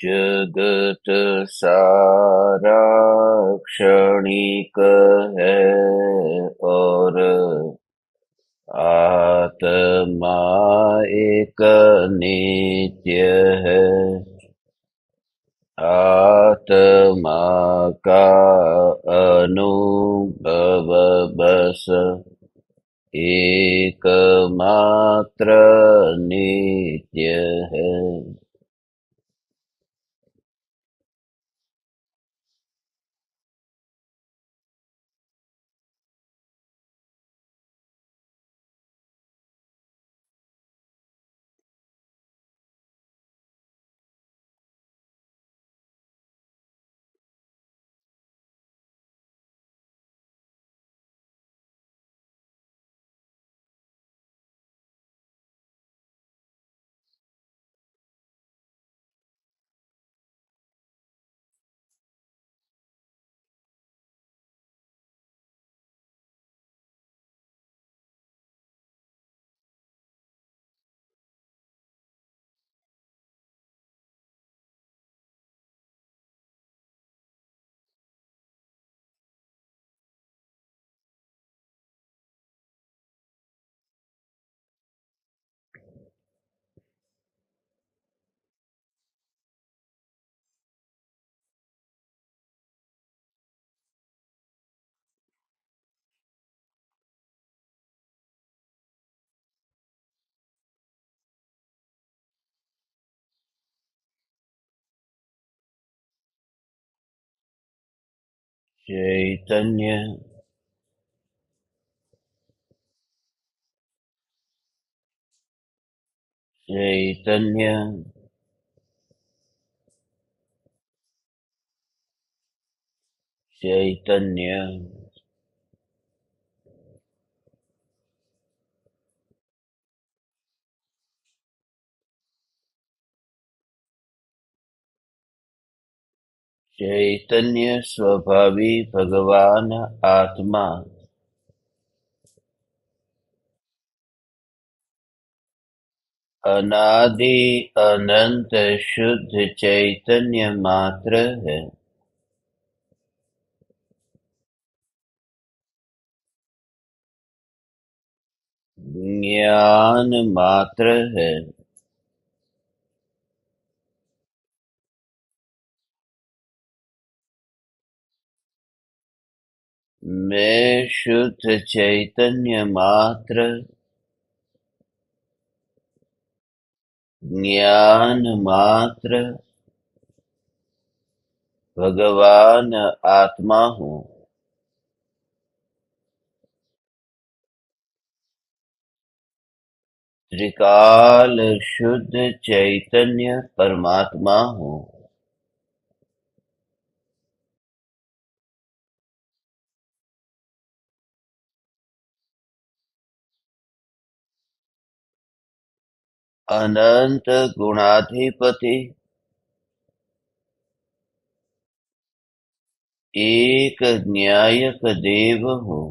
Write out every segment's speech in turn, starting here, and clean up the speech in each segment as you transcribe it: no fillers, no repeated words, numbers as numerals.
जगत सारा क्षणिक है और आत्मा एक नित्य है। आत्मा का अनुभव बस एकमात्र नित्य है। चैतन्य चैतन्य चैतन्य चैतन्य स्वभावी भगवान आत्मा अनादि अनंत शुद्ध चैतन्य मात्र है। ज्ञान मात्र है। मैं शुद्ध चैतन्य मात्र ज्ञान मात्र भगवान आत्मा हूँ। त्रिकाल शुद्ध चैतन्य परमात्मा हूँ। अनंत गुणाधिपति एक न्यायक देव हूँ।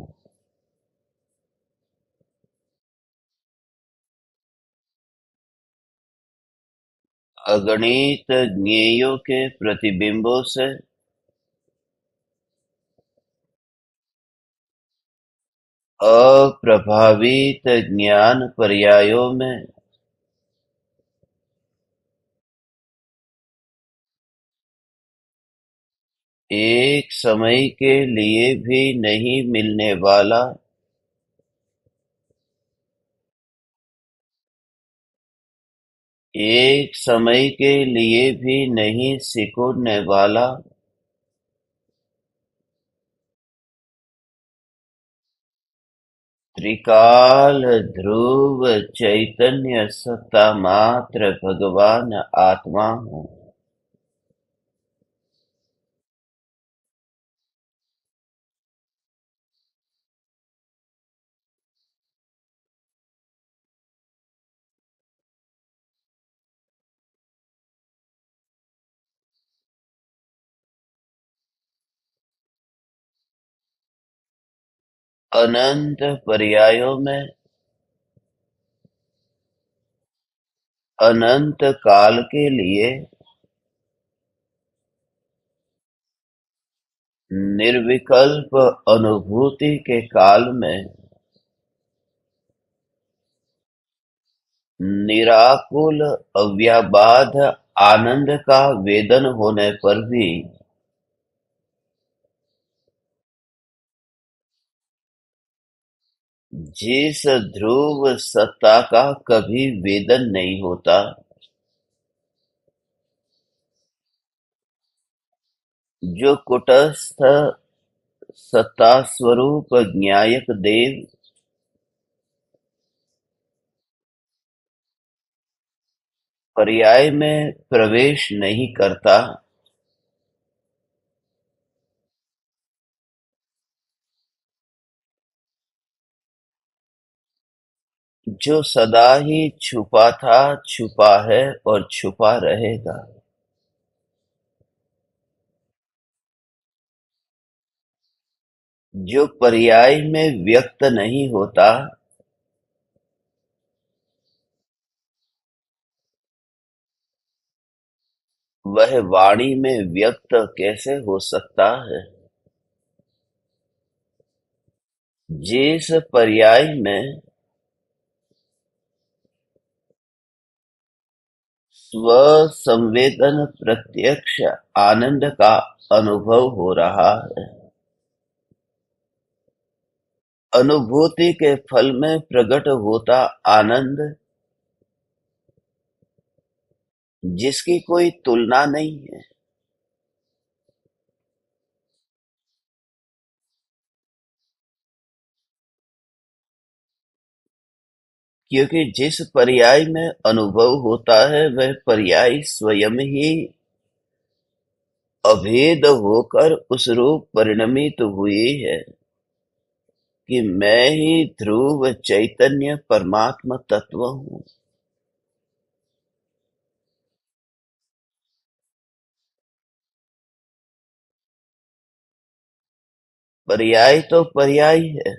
अगणित ज्ञेयों के प्रतिबिंबों से अप्रभावित ज्ञान पर्यायों में एक समय के लिए भी नहीं मिलने वाला एक समय के लिए भी नहीं सिकुड़ने वाला त्रिकाल ध्रुव चैतन्य सत्ता मात्र भगवान आत्मा हूँ। अनंत पर्यायों में अनंत काल के लिए निर्विकल्प अनुभूति के काल में निराकुल अव्याबाध आनंद का वेदन होने पर भी जिस ध्रुव सत्ता का कभी वेदन नहीं होता, जो कुटस्थ सत्ता स्वरूप ज्ञायक देव पर्याय में प्रवेश नहीं करता, जो सदा ही छुपा था, छुपा है और छुपा रहेगा, जो पर्याय में व्यक्त नहीं होता, वह वाणी में व्यक्त कैसे हो सकता है? जिस पर्याय में स्वसंवेदन प्रत्यक्ष आनंद का अनुभव हो रहा है, अनुभूति के फल में प्रकट होता आनंद जिसकी कोई तुलना नहीं है, क्योंकि जिस पर्याय में अनुभव होता है वह पर्याय स्वयं ही अभेद होकर उस रूप परिणमित हुई है कि मैं ही ध्रुव चैतन्य परमात्मा तत्व हूँ। पर्याय तो पर्याय है,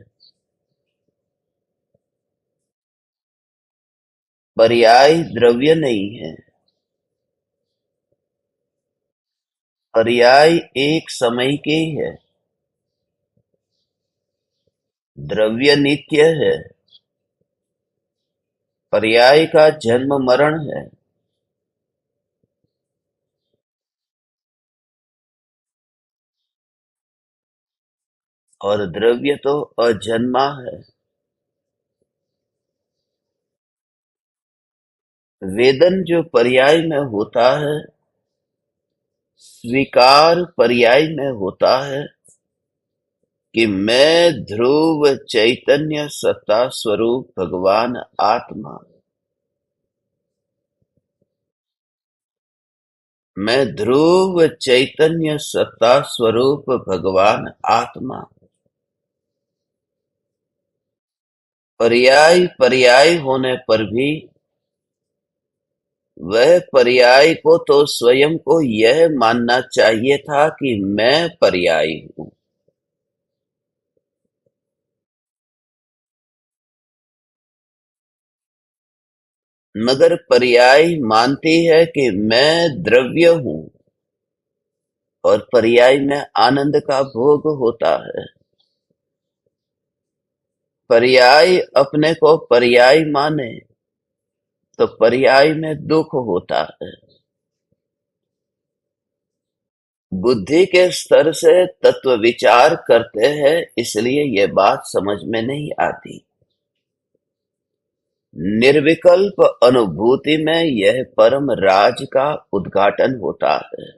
पर्याय द्रव्य नहीं है, पर्याय एक समय के है, द्रव्य नित्य है, पर्याय का जन्म मरण है, और द्रव्य तो अजन्मा है। वेदन जो पर्याय में होता है, स्वीकार पर्याय में होता है कि मैं ध्रुव चैतन्य सत्ता स्वरूप भगवान आत्मा, मैं ध्रुव चैतन्य सत्ता स्वरूप भगवान आत्मा। पर्याय पर्याय होने पर भी वह पर्याय को तो स्वयं को यह मानना चाहिए था कि मैं पर्याय हूँ, मगर पर्याय मानती है कि मैं द्रव्य हूँ और पर्याय में आनंद का भोग होता है। पर्याय अपने को पर्याय माने तो पर्याय में दुख होता है। बुद्धि के स्तर से तत्व विचार करते हैं, इसलिए यह बात समझ में नहीं आती। निर्विकल्प अनुभूति में यह परम राज का उद्घाटन होता है,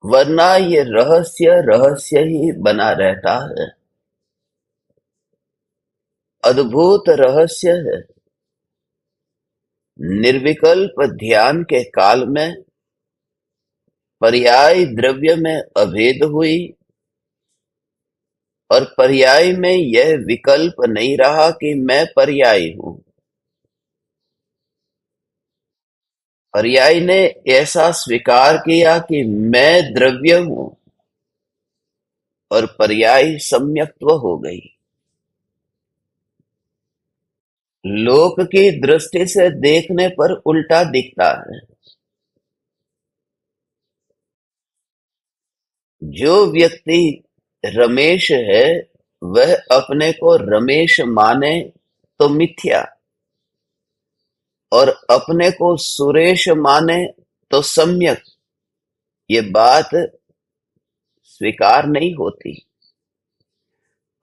वरना ये रहस्य रहस्य ही बना रहता है। अद्भुत रहस्य है। निर्विकल्प ध्यान के काल में पर्याय द्रव्य में अभेद हुई और पर्याय में यह विकल्प नहीं रहा कि मैं पर्याय हूँ। पर्याय ने ऐसा स्वीकार किया कि मैं द्रव्य हूँ और पर्याय सम्यक्त्व हो गई। लोक की दृष्टि से देखने पर उल्टा दिखता है। जो व्यक्ति रमेश है वह अपने को रमेश माने तो मिथ्या, और अपने को सुरेश माने तो सम्यक। ये बात स्वीकार नहीं होती।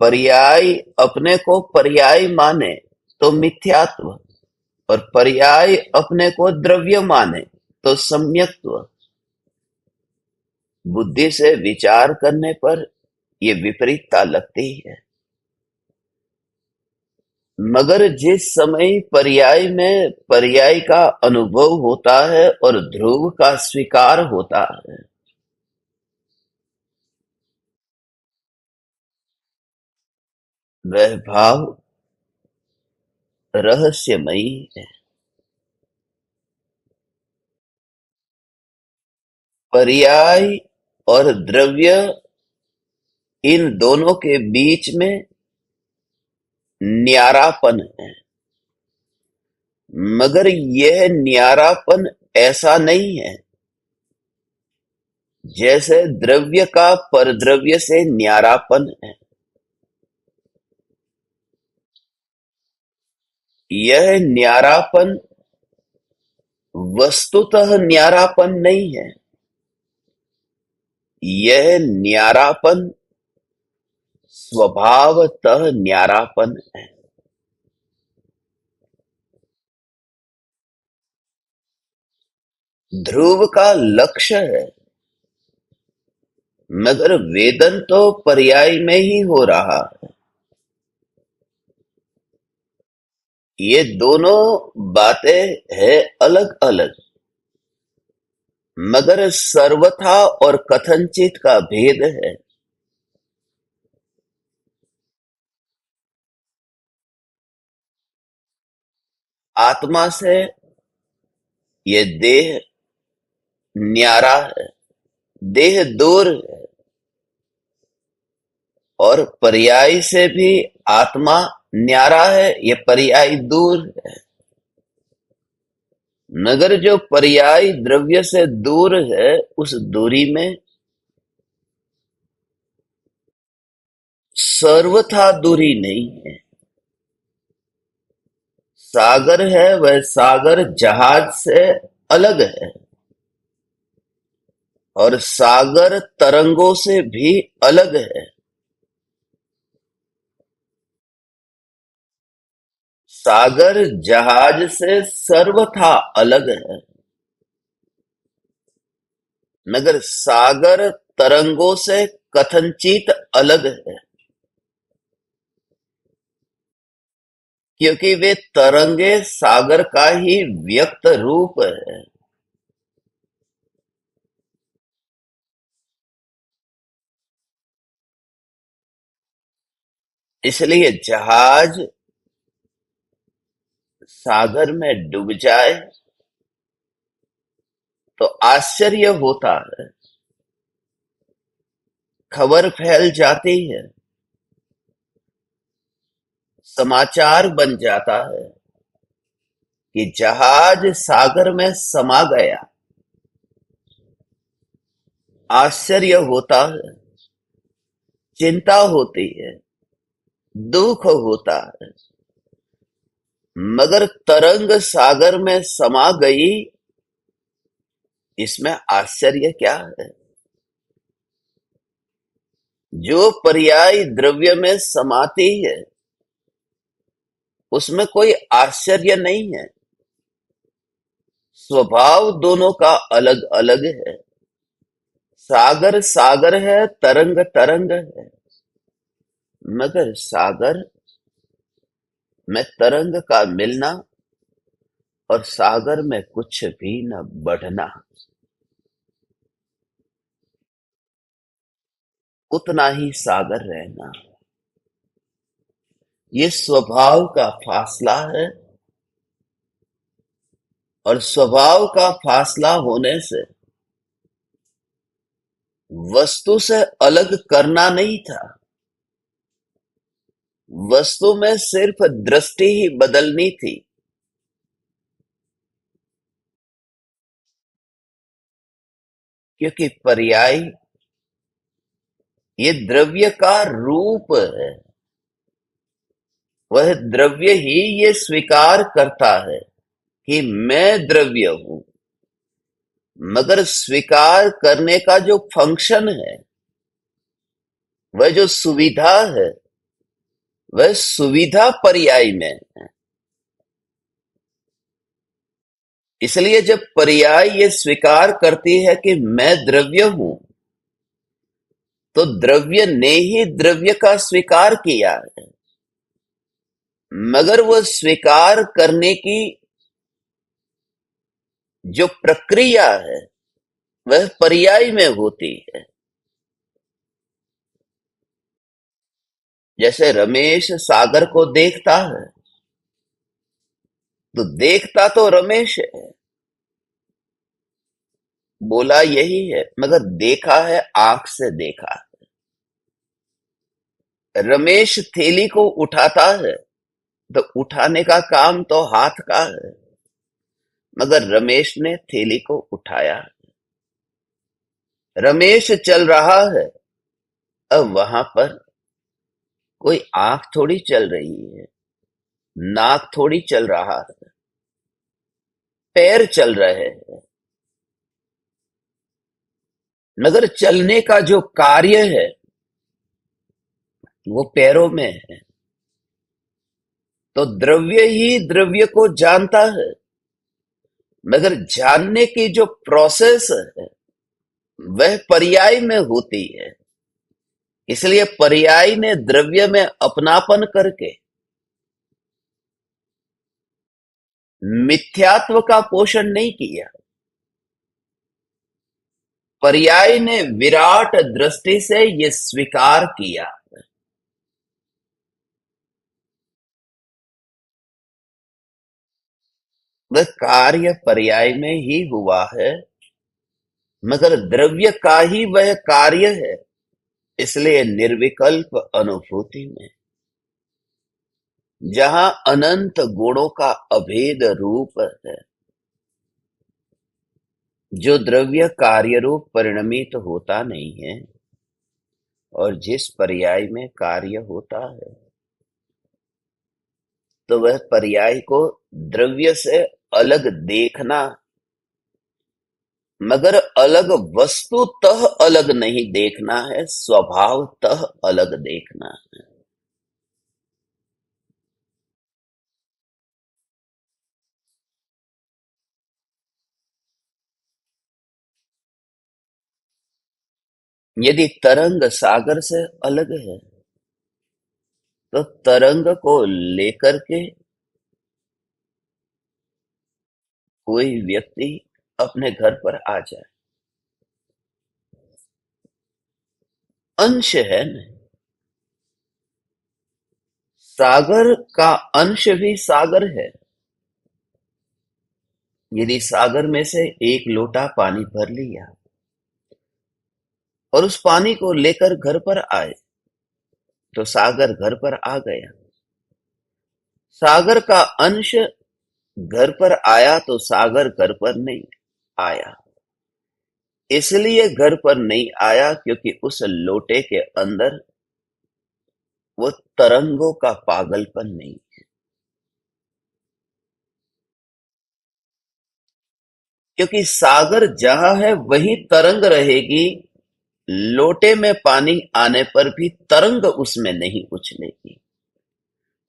पर्याय अपने को पर्याय माने तो मिथ्यात्व, और पर्याय अपने को द्रव्य माने तो सम्यक्त्व। बुद्धि से विचार करने पर ये विपरीतता लगती है। मगर जिस समय पर्याय में पर्याय का अनुभव होता है और ध्रुव का स्वीकार होता है, वह भाव रहस्यमयी है। पर्याय और द्रव्य, इन दोनों के बीच में न्यारापन है। मगर यह न्यारापन ऐसा नहीं है जैसे द्रव्य का परद्रव्य से न्यारापन है। यह न्यारापन वस्तुतः न्यारापन नहीं है। यह न्यारापन स्वभावतः न्यारापन है। ध्रुव का लक्ष्य है, मगर वेदन तो पर्याय में ही हो रहा है। ये दोनों बातें है अलग अलग, मगर सर्वथा और कथनचित का भेद है। आत्मा से ये देह न्यारा है, देह दूर है, और पर्याय से भी आत्मा न्यारा है, ये पर्याय दूर है। मगर जो पर्याय द्रव्य से दूर है, उस दूरी में सर्वथा दूरी नहीं है। सागर है वह सागर जहाज से अलग है, और सागर तरंगों से भी अलग है। सागर जहाज से सर्वथा अलग है, मगर सागर तरंगों से कथनचित अलग है, क्योंकि वे तरंगे सागर का ही व्यक्त रूप है। इसलिए जहाज सागर में डूब जाए तो आश्चर्य होता है, खबर फैल जाती है, समाचार बन जाता है कि जहाज सागर में समा गया। आश्चर्य होता है, चिंता होती है, दुख होता है, मगर तरंग सागर में समा गई, इसमें आश्चर्य क्या है? जो पर्याय द्रव्य में समाती है उसमें कोई आश्चर्य नहीं है। स्वभाव दोनों का अलग अलग है। सागर सागर है, तरंग तरंग है, मगर सागर में तरंग का मिलना और सागर में कुछ भी न बढ़ना, उतना ही सागर रहना, ये स्वभाव का फासला है। और स्वभाव का फासला होने से वस्तु से अलग करना नहीं था, वस्तु में सिर्फ दृष्टि ही बदलनी थी। क्योंकि पर्याय ये द्रव्य का रूप है। वह द्रव्य ही ये स्वीकार करता है कि मैं द्रव्य हूं, मगर स्वीकार करने का जो फंक्शन है, वह जो सुविधा है, वह सुविधा पर्याय में है। इसलिए जब पर्याय ये स्वीकार करती है कि मैं द्रव्य हूं, तो द्रव्य ने ही द्रव्य का स्वीकार किया है, मगर वह स्वीकार करने की जो प्रक्रिया है, वह पर्याय में होती है। जैसे रमेश सागर को देखता है, तो देखता तो रमेश है, बोला यही है, मगर देखा है, आंख से देखा है। रमेश थैली को उठाता है, तो उठाने का काम तो हाथ का है, मगर रमेश ने थैली को उठाया। रमेश चल रहा है, अब वहां पर कोई आंख थोड़ी चल रही है, नाक थोड़ी चल रहा है, पैर चल रहे हैं, मगर चलने का जो कार्य है, वो पैरों में है। तो द्रव्य ही द्रव्य को जानता है, मगर जानने की जो प्रोसेस है, वह पर्याय में होती है। इसलिए पर्याय ने द्रव्य में अपनापन करके मिथ्यात्व का पोषण नहीं किया। पर्याय ने विराट दृष्टि से ये स्वीकार किया। वह कार्य पर्याय में ही हुआ है, मगर द्रव्य का ही वह कार्य है, इसलिए निर्विकल्प अनुभूति में, जहां अनंत गुणों का अभेद रूप है, जो द्रव्य कार्य रूप परिणमित होता नहीं है, और जिस पर्याय में कार्य होता है, तो वह पर्याय को द्रव्य से अलग देखना, मगर अलग वस्तुतः अलग नहीं देखना है, स्वभावतः अलग देखना है। यदि तरंग सागर से अलग है, तो तरंग को लेकर के कोई व्यक्ति अपने घर पर आ जाए, अंश है न, सागर का अंश भी सागर है। यदि सागर में से एक लोटा पानी भर लिया और उस पानी को लेकर घर पर आए, तो सागर घर पर आ गया। सागर का अंश घर पर आया, तो सागर घर पर नहीं आया। इसलिए घर पर नहीं आया क्योंकि उस लोटे के अंदर वो तरंगों का पागलपन नहीं। क्योंकि सागर जहां है वही तरंग रहेगी। लोटे में पानी आने पर भी तरंग उसमें नहीं उछलेगी।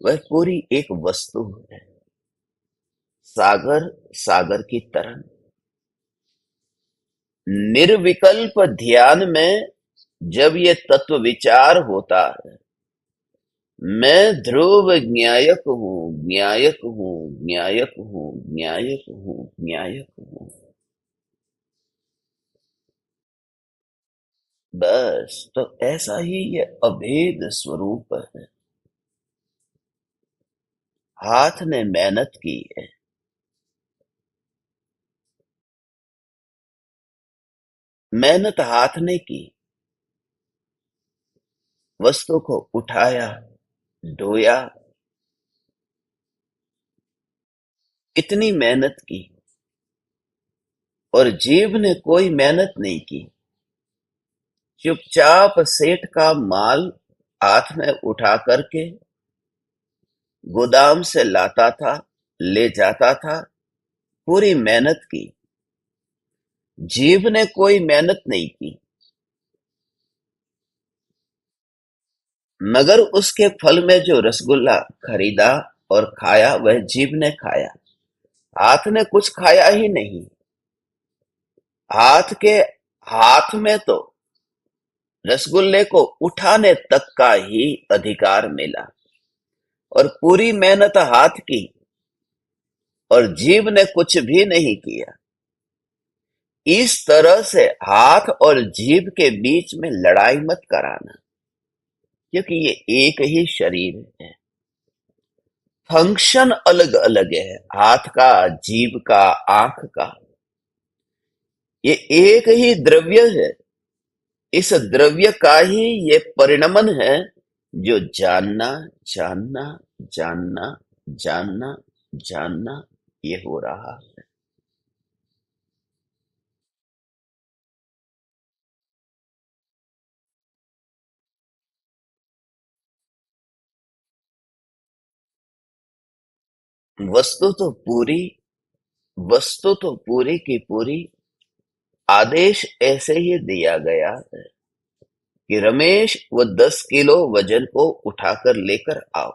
वह पूरी एक वस्तु है। सागर, सागर की तरंग। निर्विकल्प ध्यान में जब ये तत्व विचार होता है, मैं ध्रुव ज्ञायक हूं, ज्ञायक हूं, ज्ञायक हूं, ज्ञायक हूं, ज्ञायक हूं, बस तो ऐसा ही ये अभेद स्वरूप है। हाथ ने मेहनत की है, मेहनत हाथ ने की, वस्तु को उठाया, ढोया, इतनी मेहनत की, और जीव ने कोई मेहनत नहीं की। चुपचाप सेठ का माल हाथ में उठा करके गोदाम से लाता था, ले जाता था। पूरी मेहनत की। जीभ ने कोई मेहनत नहीं की, मगर उसके फल में जो रसगुल्ला खरीदा और खाया वह जीभ ने खाया। हाथ ने कुछ खाया ही नहीं। हाथ के हाथ में तो रसगुल्ले को उठाने तक का ही अधिकार मिला, और पूरी मेहनत हाथ की, और जीभ ने कुछ भी नहीं किया। इस तरह से हाथ और जीभ के बीच में लड़ाई मत कराना, क्योंकि ये एक ही शरीर है। फंक्शन अलग अलग है, हाथ का, जीभ का, आंख का। ये एक ही द्रव्य है। इस द्रव्य का ही ये परिणमन है, जो जानना जानना जानना जानना जानना ये हो रहा है। वस्तु तो पूरी वस्तु तो पूरी की पूरी आदेश ऐसे ही दिया गया है कि रमेश वो 10 किलो वजन को उठाकर लेकर आओ,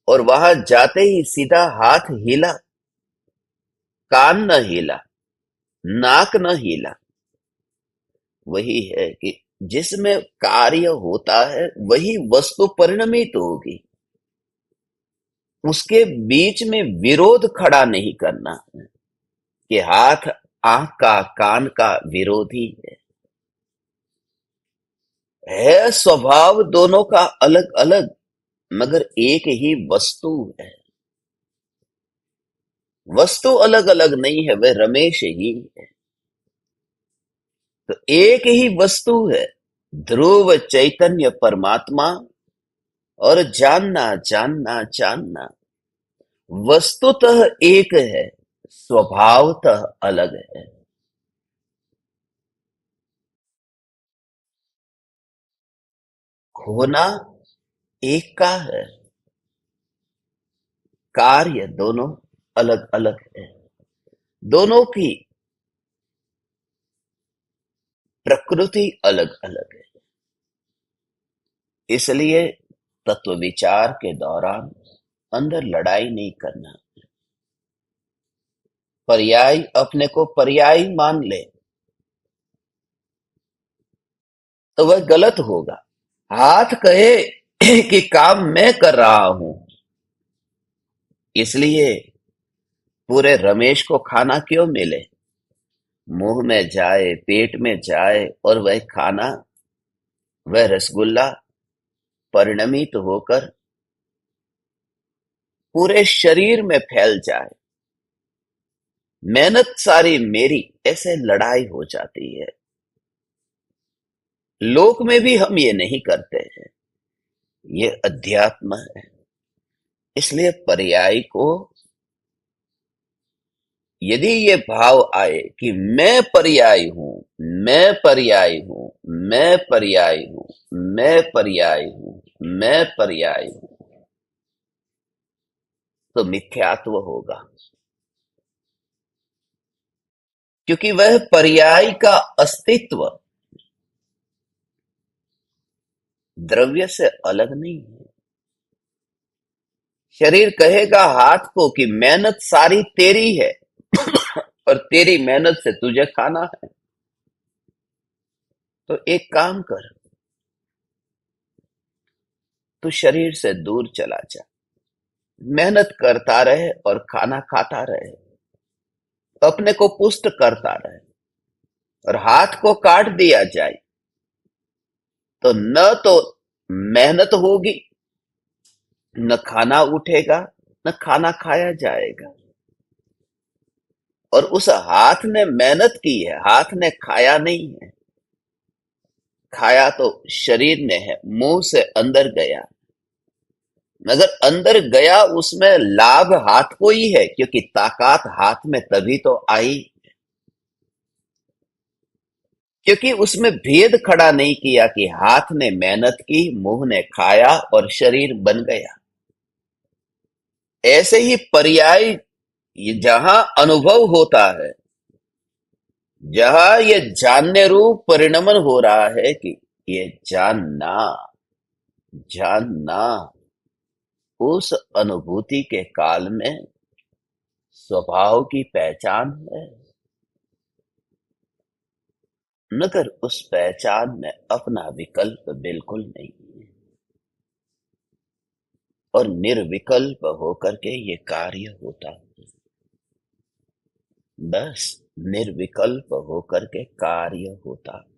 और वहां जाते ही सीधा हाथ हिला, कान न हिला, नाक न हिला। वही है कि जिसमें कार्य होता है वही वस्तु परिणमित होगी। उसके बीच में विरोध खड़ा नहीं करना है कि हाथ आंख का, कान का विरोधी है स्वभाव दोनों का अलग अलग, मगर एक ही वस्तु है। वस्तु अलग अलग नहीं है, वह रमेश ही है। तो एक ही वस्तु है, ध्रुव चैतन्य परमात्मा, और जानना जानना जानना वस्तुतः एक है, स्वभावतः अलग है। होना एक का है, कार्य दोनों अलग अलग है। दोनों की प्रकृति अलग अलग है। इसलिए तत्व विचार के दौरान अंदर लड़ाई नहीं करना। पर्याय अपने को पर्याय मान ले तो वह गलत होगा। हाथ कहे कि काम मैं कर रहा हूं, इसलिए पूरे रमेश को खाना क्यों मिले? मुंह में जाए, पेट में जाए, और वह खाना, वह रसगुल्ला परिणमित होकर पूरे शरीर में फैल जाए। मेहनत सारी मेरी, ऐसे लड़ाई हो जाती है। लोक में भी हम ये नहीं करते हैं। ये अध्यात्म है। इसलिए पर्याय को, यदि ये भाव आए कि मैं पर्याय हूं, मैं पर्याय हूं, मैं पर्याय हूं, मैं पर्याय हूं, मैं पर्याय हूं, तो मिथ्यात्व होगा। क्योंकि वह पर्याय का अस्तित्व द्रव्य से अलग नहीं है। शरीर कहेगा हाथ को कि मेहनत सारी तेरी है, और तेरी मेहनत से तुझे खाना है। तो एक काम कर, तू शरीर से दूर चला जा, मेहनत करता रहे और खाना खाता रहे, अपने को पुष्ट करता रहे। और हाथ को काट दिया जाए तो न तो मेहनत होगी, न खाना उठेगा, न खाना खाया जाएगा। और उस हाथ ने मेहनत की है, हाथ ने खाया नहीं है। खाया तो शरीर ने है, मुंह से अंदर गया, मगर अंदर गया उसमें लाभ हाथ को ही है, क्योंकि ताकत हाथ में तभी तो आई। क्योंकि उसमें भेद खड़ा नहीं किया कि हाथ ने मेहनत की, मुंह ने खाया और शरीर बन गया। ऐसे ही पर्याय, ये जहां अनुभव होता है, जहां ये जानने रूप परिणमन हो रहा है कि ये जानना, जानना उस अनुभूति के काल में स्वभाव की पहचान है, मगर उस पहचान में अपना विकल्प बिल्कुल नहीं है, और निर्विकल्प होकर के ये कार्य होता है। बस निर्विकल्प होकर के कार्य होता है।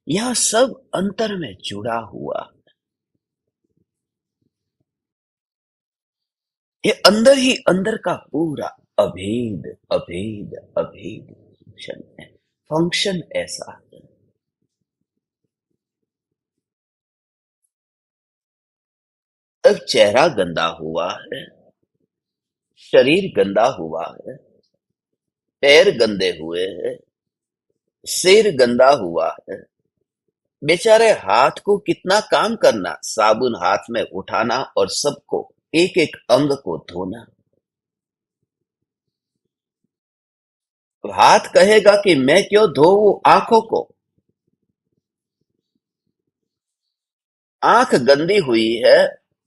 यह सब अंतर में जुड़ा हुआ, ये अंदर ही अंदर का पूरा अभेद अभेद अभेद फंक्शन है। फंक्शन ऐसा है। अब चेहरा गंदा हुआ है, शरीर गंदा हुआ है, पैर गंदे हुए हैं, सिर गंदा हुआ है। बेचारे हाथ को कितना काम करना, साबुन हाथ में उठाना और सबको एक एक अंग को धोना। हाथ कहेगा कि मैं क्यों धोऊं आंखों को, आंख गंदी हुई है,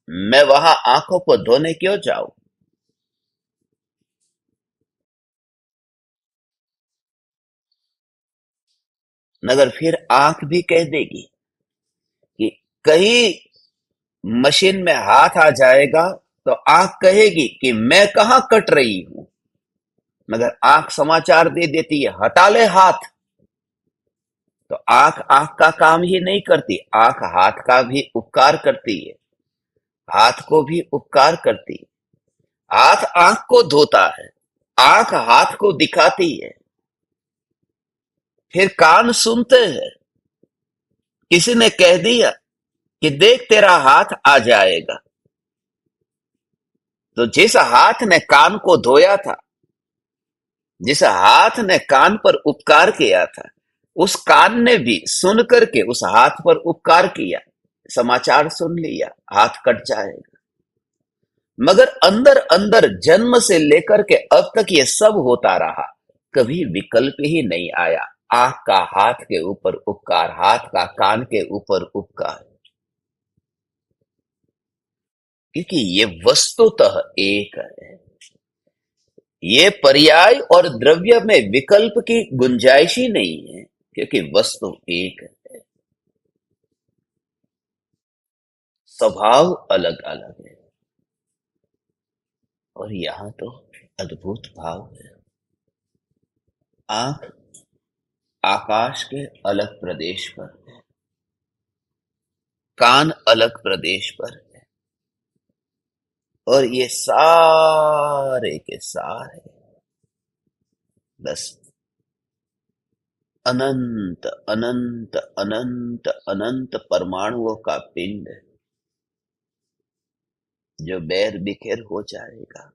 मैं वहां आंखों को धोने क्यों जाऊं। मगर फिर आंख भी कह देगी कि कहीं मशीन में हाथ आ जाएगा तो आंख कहेगी कि मैं कहां कट रही हूं। मगर आंख समाचार दे देती है हटा ले हाथ। तो आंख आंख का काम ही नहीं करती, आंख हाथ का भी उपकार करती है, हाथ को भी उपकार करती है। हाथ आंख को धोता है, आंख हाथ को दिखाती है। फिर कान सुनते हैं, किसी ने कह दिया कि देख तेरा हाथ आ जाएगा, तो जिस हाथ ने कान को धोया था, जिस हाथ ने कान पर उपकार किया था, उस कान ने भी सुन करके उस हाथ पर उपकार किया, समाचार सुन लिया, हाथ कट जाएगा। मगर अंदर अंदर जन्म से लेकर के अब तक ये सब होता रहा, कभी विकल्प ही नहीं आया। आंख का हाथ के ऊपर उपकार, हाथ का कान के ऊपर उपकार, क्योंकि ये वस्तुतः एक है। ये पर्याय और द्रव्य में विकल्प की गुंजाइश ही नहीं है, क्योंकि वस्तु एक है, स्वभाव अलग अलग है। और यहां तो अद्भुत भाव है। आंख आकाश के अलग प्रदेश पर है, कान अलग प्रदेश पर है, और ये सारे के सारे बस अनंत अनंत अनंत अनंत परमाणुओं का पिंड है, जो बैर बिखेर हो जाएगा।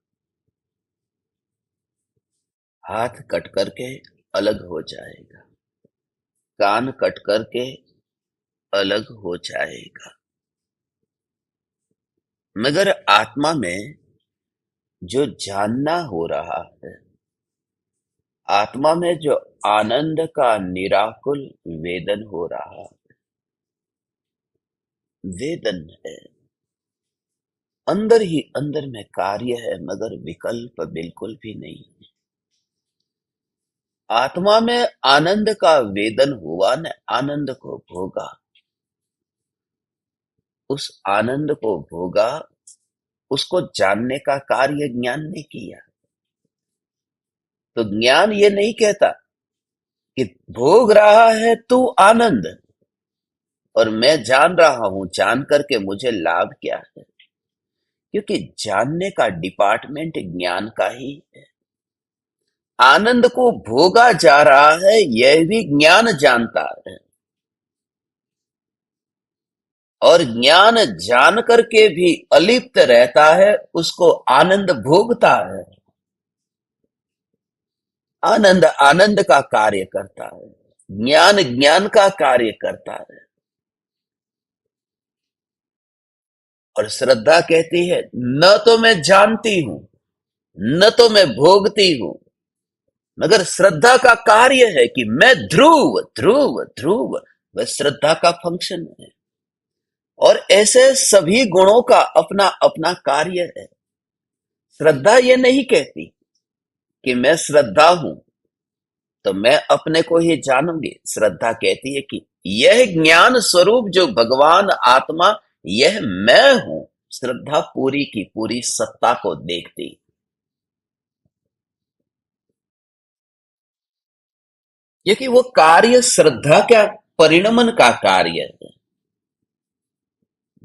हाथ कट करके अलग हो जाएगा, कान कट करके अलग हो जाएगा, मगर आत्मा में जो जानना हो रहा है, आत्मा में जो आनंद का निराकुल वेदन हो रहा है, वेदन है, अंदर ही अंदर में कार्य है, मगर विकल्प बिल्कुल भी नहीं है। आत्मा में आनंद का वेदन हुआ ने आनंद को भोगा, उस आनंद को भोगा, उसको जानने का कार्य ज्ञान ने किया। तो ज्ञान ये नहीं कहता कि भोग रहा है तू आनंद और मैं जान रहा हूं, जान करके मुझे लाभ क्या है, क्योंकि जानने का डिपार्टमेंट ज्ञान का ही है। आनंद को भोगा जा रहा है यह भी ज्ञान जानता है, और ज्ञान जान करके भी अलिप्त रहता है, उसको आनंद भोगता है। आनंद आनंद का कार्य करता है। ज्ञान ज्ञान का कार्य करता है। और श्रद्धा कहती है न तो मैं जानती हूं, न तो मैं भोगती हूं, मगर श्रद्धा का कार्य है कि मैं ध्रुव ध्रुव ध्रुव। वह श्रद्धा का फंक्शन है। और ऐसे सभी गुणों का अपना अपना कार्य है। श्रद्धा ये नहीं कहती कि मैं श्रद्धा हूं तो मैं अपने को ही जानूंगी। श्रद्धा कहती है कि यह ज्ञान स्वरूप जो भगवान आत्मा, यह मैं हूं। श्रद्धा पूरी की पूरी सत्ता को देखती। क्योंकि वो कार्य श्रद्धा का परिणमन का कार्य है।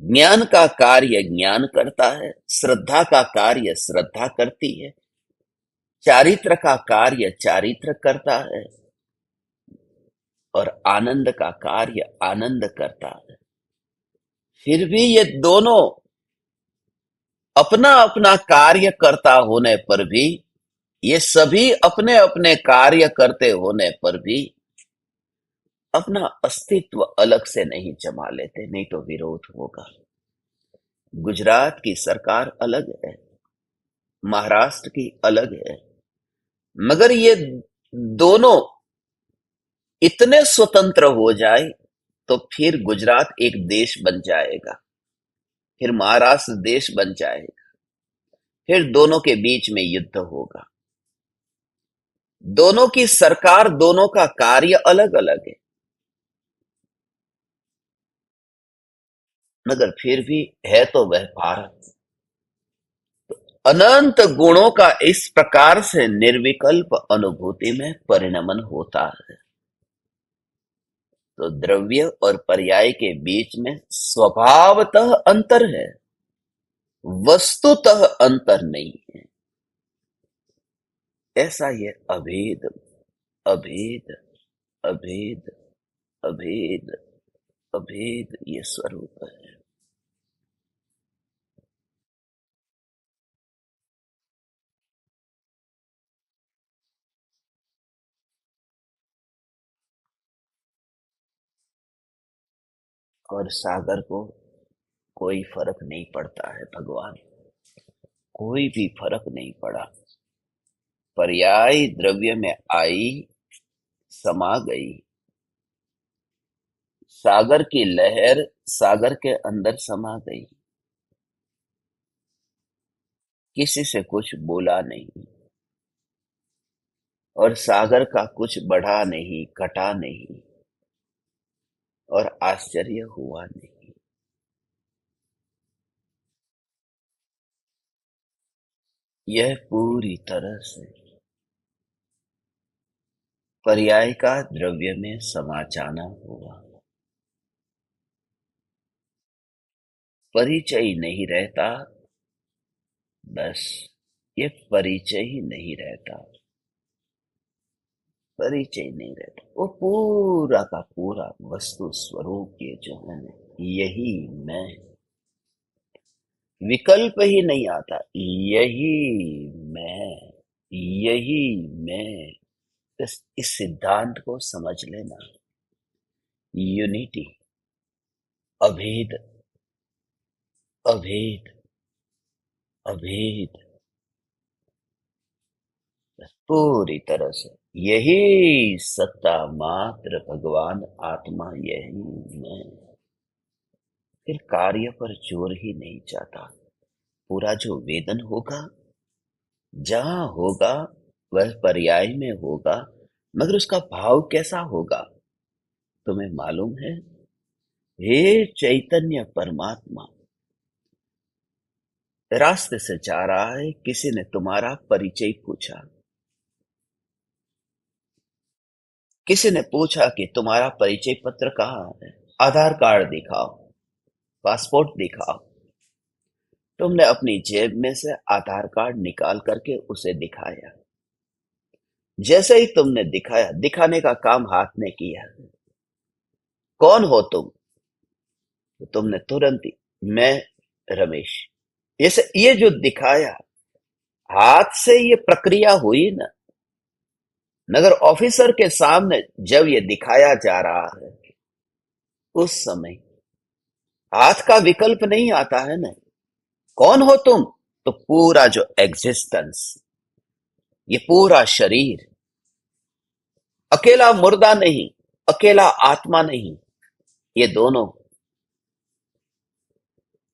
ज्ञान का कार्य ज्ञान करता है, श्रद्धा का कार्य श्रद्धा करती है, चारित्र का कार्य चारित्र करता है, और आनंद का कार्य आनंद करता है। फिर भी ये दोनों अपना अपना कार्य करता होने पर भी, ये सभी अपने अपने कार्य करते होने पर भी अपना अस्तित्व अलग से नहीं जमा लेते, नहीं तो विरोध होगा। गुजरात की सरकार अलग है, महाराष्ट्र की अलग है, मगर ये दोनों इतने स्वतंत्र हो जाए तो फिर गुजरात एक देश बन जाएगा, फिर महाराष्ट्र देश बन जाएगा, फिर दोनों के बीच में युद्ध होगा। दोनों की सरकार, दोनों का कार्य अलग अलग है, मगर फिर भी है तो वह भारत। अनंत गुणों का इस प्रकार से निर्विकल्प अनुभूति में परिणमन होता है। तो द्रव्य और पर्याय के बीच में स्वभावतः अंतर है, वस्तुतः अंतर नहीं है। ऐसा ये अभेद अभेद अभेद अभेद अभेद ये स्वरूप है। और सागर को कोई फर्क नहीं पड़ता है भगवान, कोई भी फर्क नहीं पड़ा। पर्याय द्रव्य में आई, समा गई। सागर की लहर सागर के अंदर समा गई, किसी से कुछ बोला नहीं, और सागर का कुछ बढ़ा नहीं, घटा नहीं, और आश्चर्य हुआ नहीं। यह पूरी तरह से पर्याय का द्रव्य में समा जाना हुआ। परिचय नहीं रहता, बस ये परिचय ही नहीं रहता, परिचय नहीं रहता। वो पूरा का पूरा वस्तु स्वरूप ये जो है ना, यही मैं, विकल्प ही नहीं आता, यही मैं, यही मैं। इस सिद्धांत को समझ लेना। यूनिटी, अभेद अभेद अभेद, पूरी तरह से यही सत्ता मात्र भगवान आत्मा, यही मैं। फिर कार्य पर जोर ही नहीं जाता। पूरा जो वेदन होगा, जहां होगा वह पर्याय में होगा, मगर उसका भाव कैसा होगा तुम्हें मालूम है? हे चैतन्य परमात्मा, रास्ते से जा रहा है, किसी ने तुम्हारा परिचय पूछा, किसी ने पूछा कि तुम्हारा परिचय पत्र कहाँ है, आधार कार्ड दिखाओ, पासपोर्ट दिखाओ। तुमने अपनी जेब में से आधार कार्ड निकाल करके उसे दिखाया। जैसे ही तुमने दिखाया, दिखाने का काम हाथ ने किया, कौन हो तुम? तो तुमने तुरंत ही, मैं रमेश, ये जो दिखाया, हाथ से ये प्रक्रिया हुई ना, मगर ऑफिसर के सामने जब ये दिखाया जा रहा है, उस समय हाथ का विकल्प नहीं आता है ना। कौन हो तुम? तो पूरा जो एग्जिस्टेंस, ये पूरा शरीर, अकेला मुर्दा नहीं, अकेला आत्मा नहीं, ये दोनों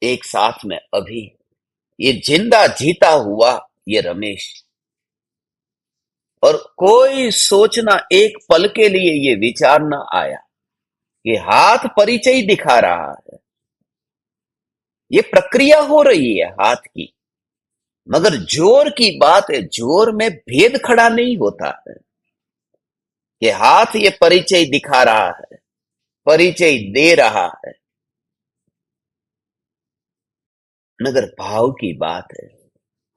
एक साथ में अभी, ये जिंदा जीता हुआ ये रमेश। और कोई सोचना एक पल के लिए ये विचार ना आया कि हाथ परिचय दिखा रहा है, ये प्रक्रिया हो रही है हाथ की। मगर जोर की बात है, जोर में भेद खड़ा नहीं होता है कि हाथ ये परिचय दिखा रहा है, परिचय दे रहा है। मगर भाव की बात है,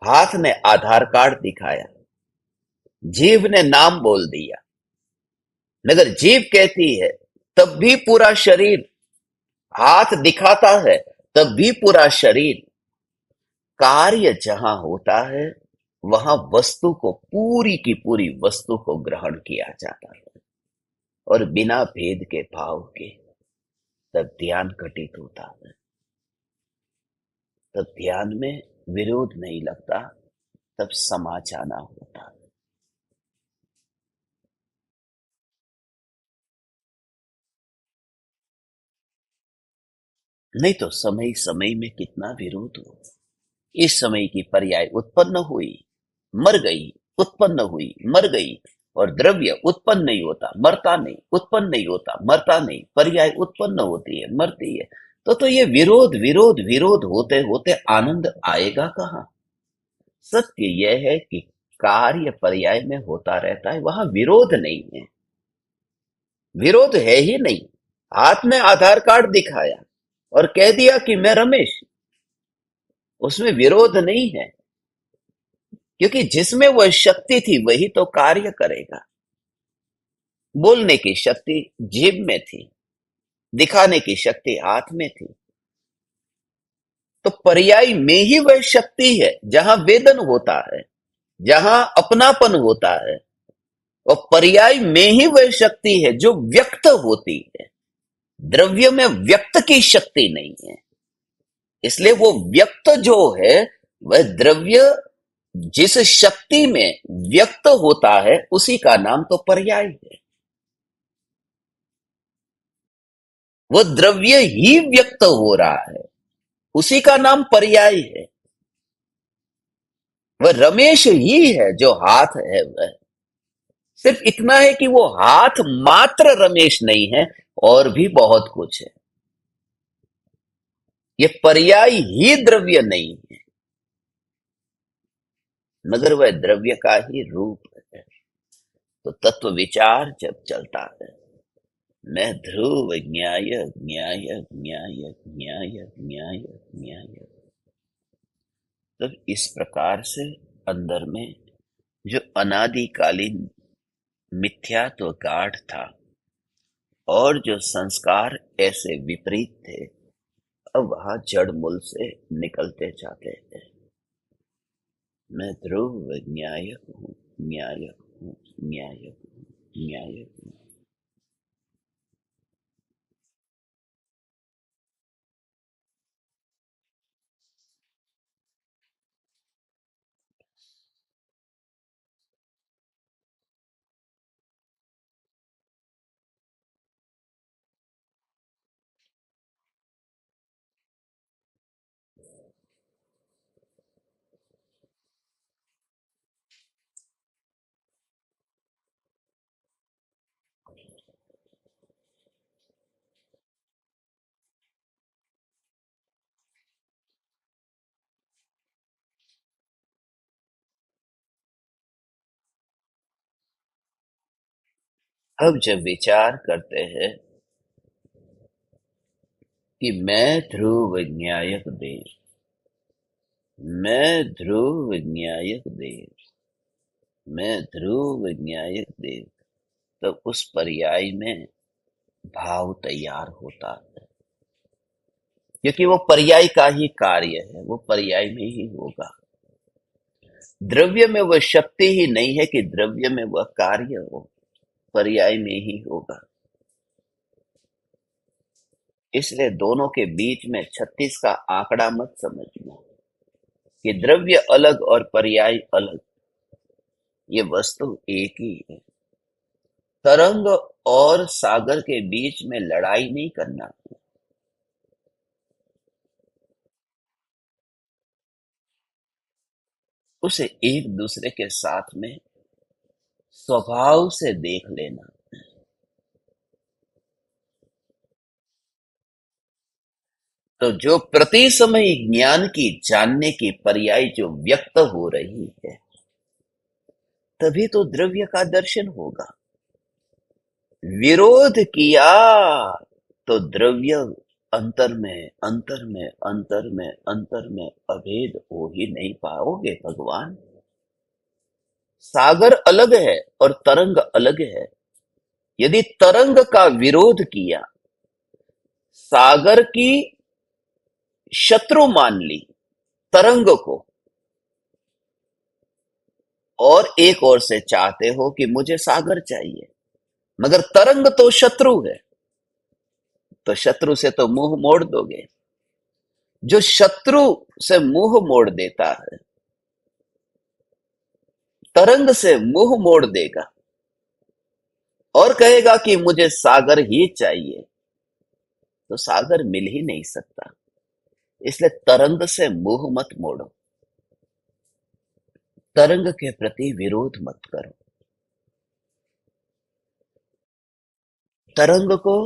हाथ ने आधार कार्ड दिखाया, जीभ ने नाम बोल दिया। मगर जीभ कहती है तब भी पूरा शरीर, हाथ दिखाता है तब भी पूरा शरीर। कार्य जहां होता है वहां वस्तु को, पूरी की पूरी वस्तु को ग्रहण किया जाता है, और बिना भेद के भाव के तब ध्यान घटित होता है। तब ध्यान में विरोध नहीं लगता, तब समा जाना होता है। नहीं तो समय समय में कितना विरोध हो। इस समय की पर्याय उत्पन्न हुई, मर गई, उत्पन्न हुई, मर गई। और द्रव्य उत्पन्न नहीं होता, मरता नहीं, उत्पन्न नहीं होता, मरता नहीं, पर्याय उत्पन्न होती है, मरती है। तो ये विरोध विरोध विरोध होते होते आनंद आएगा कहाँ? सत्य यह है कि कार्य पर्याय में होता रहता है, वहां विरोध नहीं है, विरोध है ही नहीं। हाथ ने आधार कार्ड दिखाया और कह दिया कि मैं रमेश, उसमें विरोध नहीं है, क्योंकि जिसमें वह शक्ति थी वही तो कार्य करेगा। बोलने की शक्ति जीभ में थी, दिखाने की शक्ति हाथ में थी। तो पर्याय में ही वह शक्ति है जहां वेदन होता है, जहां अपनापन होता है। और पर्याय में ही वह शक्ति है जो व्यक्त होती है। द्रव्य में व्यक्त की शक्ति नहीं है, इसलिए वो व्यक्त जो है, वह द्रव्य जिस शक्ति में व्यक्त होता है उसी का नाम तो पर्याय है। वो द्रव्य ही व्यक्त हो रहा है, उसी का नाम पर्याय है। वह रमेश ही है जो हाथ है। वह सिर्फ इतना है कि वो हाथ मात्र रमेश नहीं है, और भी बहुत कुछ है। ये पर्याय ही द्रव्य नहीं है, मगर वह द्रव्य का ही रूप है। तो तत्व विचार जब चलता है, मैं ध्रुव ज्ञाय ज्ञाय ज्ञाय ज्ञाय ज्ञाय ज्ञाय, तो इस प्रकार से अंदर में जो अनादिकालीन मिथ्यात्व गाढ़ था, और जो संस्कार ऐसे विपरीत थे, अब वहां जड़ मूल से निकलते जाते हैं। मैं ध्रुव न्यायक हूँ, न्यायक हूँ, न्यायक हूँ, न्यायक हूँ। अब जब विचार करते हैं कि मैं ध्रुव न्यायक देव, मैं ध्रुव न्यायक देव, मैं ध्रुव न्यायक देव, तो उस पर्याय में भाव तैयार होता है, क्योंकि वो पर्याय का ही कार्य है, वो पर्याय में ही होगा। द्रव्य में वह शक्ति ही नहीं है कि द्रव्य में वह कार्य हो, पर्याय में ही होगा। इसलिए दोनों के बीच में 36 का आंकड़ा मत समझना कि द्रव्य अलग और पर्याय अलग, ये वस्तु एक ही है। तरंग और सागर के बीच में लड़ाई नहीं करना, उसे एक दूसरे के साथ में स्वभाव से देख लेना। तो जो प्रति समय ज्ञान की जानने की पर्याय जो व्यक्त हो रही है, तभी तो द्रव्य का दर्शन होगा। विरोध किया तो द्रव्य अंतर में अंतर में अंतर में अंतर में अभेद हो ही नहीं पाओगे भगवान। सागर अलग है और तरंग अलग है। यदि तरंग का विरोध किया, सागर की शत्रु मान ली तरंग को, और एक ओर से चाहते हो कि मुझे सागर चाहिए, मगर तरंग तो शत्रु है, तो शत्रु से तो मुंह मोड़ दोगे। जो शत्रु से मुंह मोड़ देता है, तरंग से मुंह मोड़ देगा और कहेगा कि मुझे सागर ही चाहिए, तो सागर मिल ही नहीं सकता। इसलिए तरंग से मुंह मत मोड़ो, तरंग के प्रति विरोध मत करो। तरंग को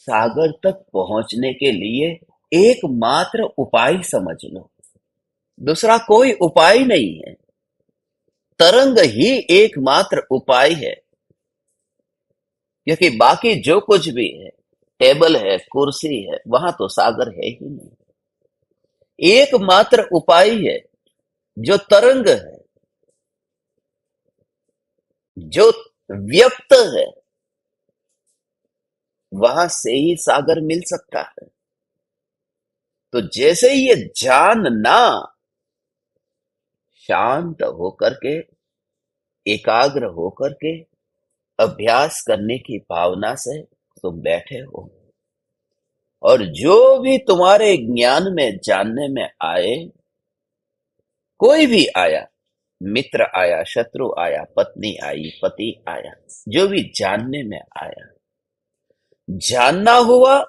सागर तक पहुंचने के लिए एकमात्र उपाय समझ लो, दूसरा कोई उपाय नहीं है। तरंग ही एकमात्र उपाय है, क्योंकि बाकी जो कुछ भी है, टेबल है, कुर्सी है, वहां तो सागर है ही नहीं। एकमात्र उपाय है जो तरंग है, जो व्यक्त है, वहां से ही सागर मिल सकता है। तो जैसे ही ये जानना, शांत होकर के, एकाग्र होकर के, अभ्यास करने की भावना से तुम बैठे हो, और जो भी तुम्हारे ज्ञान में जानने में आए, कोई भी आया, मित्र आया, शत्रु आया, पत्नी आई, पति आया, जो भी जानने में आया, जानना हुआ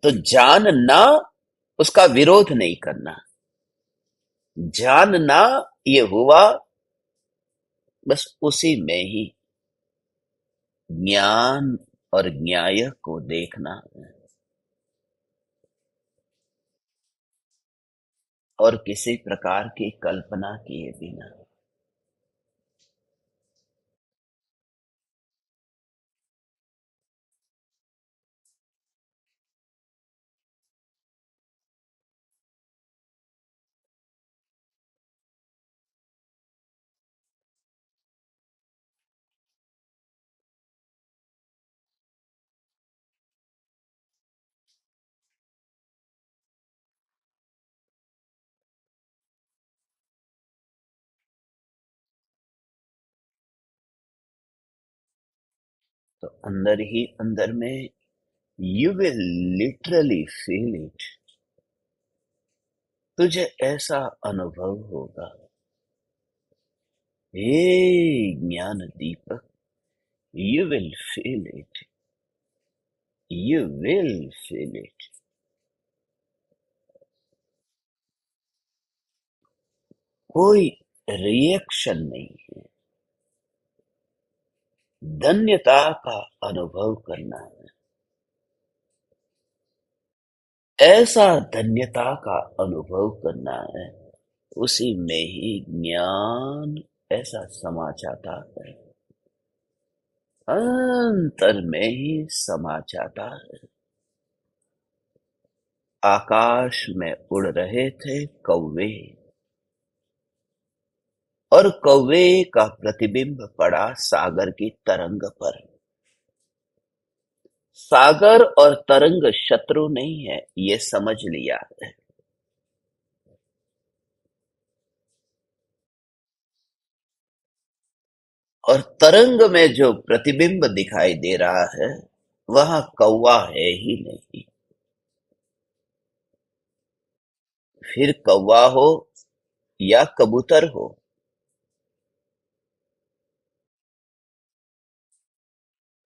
तो जानना, उसका विरोध नहीं करना। जानना ये हुआ, बस उसी में ही ज्ञान और न्याय को देखना है, और किसी प्रकार की कल्पना किए बिना। तो अंदर ही अंदर में you will literally feel it, तुझे ऐसा अनुभव होगा, हे ज्ञान दीपक, you will feel it, you will feel it. कोई रिएक्शन नहीं है, धन्यता का अनुभव करना है। ऐसा धन्यता का अनुभव करना है, उसी में ही ज्ञान ऐसा समा जाता है, अंतर में ही समा जाता है। आकाश में उड़ रहे थे कौवे, और कौवे का प्रतिबिंब पड़ा सागर की तरंग पर। सागर और तरंग शत्रु नहीं है, ये समझ लिया है। और तरंग में जो प्रतिबिंब दिखाई दे रहा है वहां कौवा है ही नहीं। फिर कौवा हो या कबूतर हो,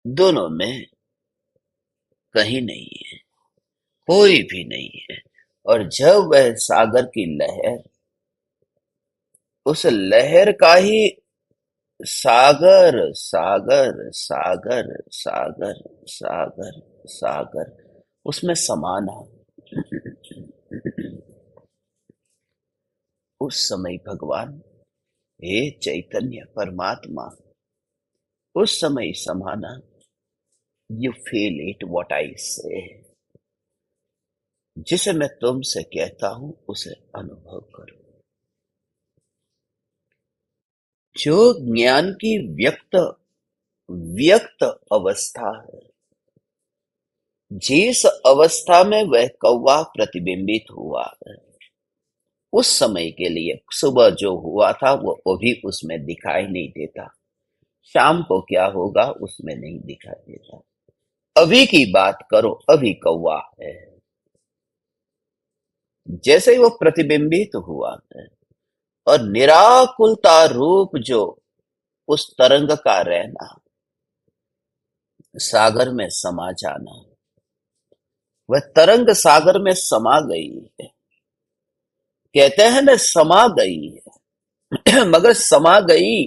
दोनों में कहीं नहीं है, कोई भी नहीं है। और जब वह सागर की लहर, उस लहर का ही सागर सागर सागर सागर सागर सागर उसमें समाना, उस समय भगवान, हे चैतन्य परमात्मा, उस समय समाना। You feel it what I से, जिसे मैं तुमसे कहता हूं उसे अनुभव करो। जो ज्ञान की व्यक्त व्यक्त अवस्था है, जिस अवस्था में वह कौवा प्रतिबिंबित हुआ है, उस समय के लिए सुबह जो हुआ था वो भी उसमें दिखाई नहीं देता। शाम को क्या होगा उसमें नहीं दिखाई देता। अभी की बात करो, अभी कौवा है। जैसे ही वो प्रतिबिंबित हुआ है और निराकुलता रूप जो उस तरंग का रहना, सागर में समा जाना, वह तरंग सागर में समा गई है। कहते हैं ना समा गई है मगर समा गई,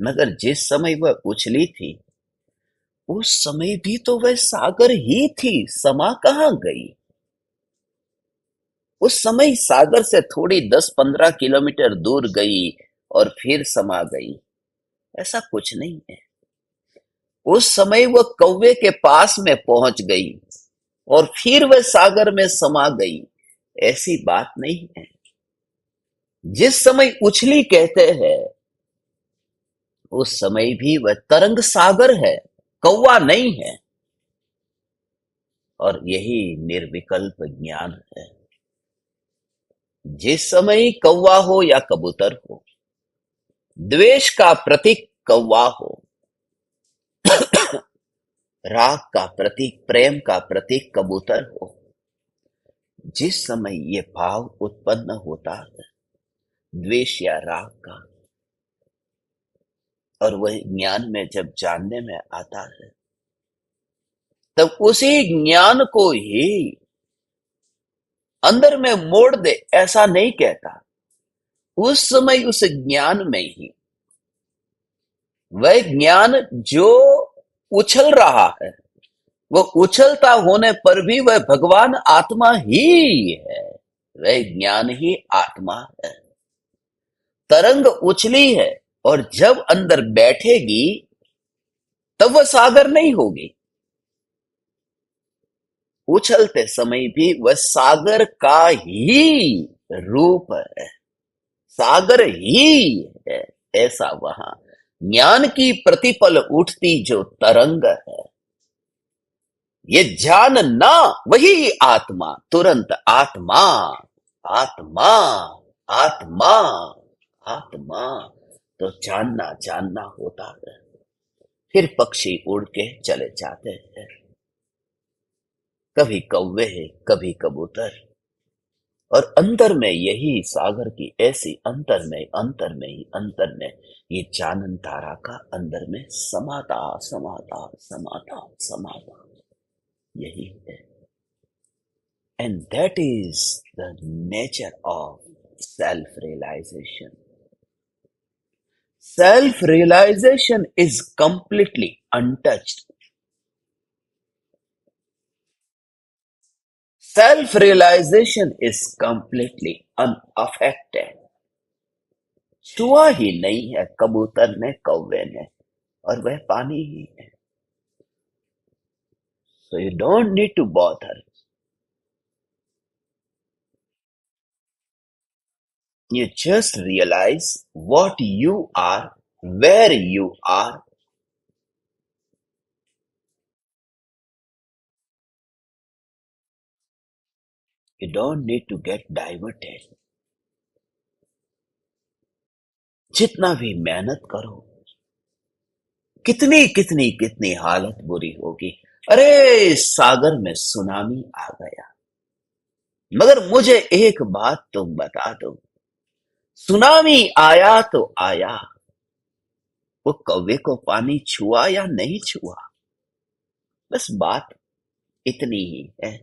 मगर जिस समय वह उछली थी उस समय भी तो वह सागर ही थी, समा कहाँ गई। उस समय सागर से थोड़ी 10-15 किलोमीटर दूर गई और फिर समा गई, ऐसा कुछ नहीं है। उस समय वह कौवे के पास में पहुंच गई और फिर वह सागर में समा गई, ऐसी बात नहीं है। जिस समय उछली कहते हैं उस समय भी वह तरंग सागर है, कौवा नहीं है। और यही निर्विकल्प ज्ञान है। जिस समय कौवा हो या कबूतर हो, द्वेष का प्रतीक कौवा हो, राग का प्रतीक, प्रेम का प्रतीक कबूतर हो, जिस समय ये भाव उत्पन्न होता है द्वेष या राग का, और वह ज्ञान में जब जानने में आता है, तब उसी ज्ञान को ही अंदर में मोड़ दे, ऐसा नहीं कहता। उस समय उस ज्ञान में ही, वह ज्ञान जो उछल रहा है, वो उछलता होने पर भी वह भगवान आत्मा ही है। वह ज्ञान ही आत्मा है। तरंग उछली है और जब अंदर बैठेगी तब वह सागर नहीं होगी। उछलते समय भी वह सागर का ही रूप है, सागर ही है। ऐसा वहां ज्ञान की प्रतिपल उठती जो तरंग है, ये जानना वही आत्मा, तुरंत आत्मा, आत्मा, आत्मा, आत्मा। तो जानना जानना होता है। फिर पक्षी उड़ के चले जाते हैं, कभी कौवे कभी कबूतर। और अंतर में यही सागर की ऐसी अंतर में अंतर में ही अंतर में ये जानन तारा का अंदर में समाता समाता समाता समाता यही है। And that is the nature of self-realization. Self-realization is completely untouched. Self-realization is completely unaffected. छुआ ही नहीं है कबूतर ने कौवे ने, और वह पानी ही है। So you don't need to bother. You just realize what you are, where you are. You don't need to get diverted. जितना भी मेहनत करो, कितनी कितनी कितनी हालत बुरी होगी। अरे सागर में सुनामी आ गया। मगर मुझे एक बात तुम बता दो, सुनामी आया तो आया, वो कौवे को पानी छुआ या नहीं छुआ? बस बात इतनी ही है।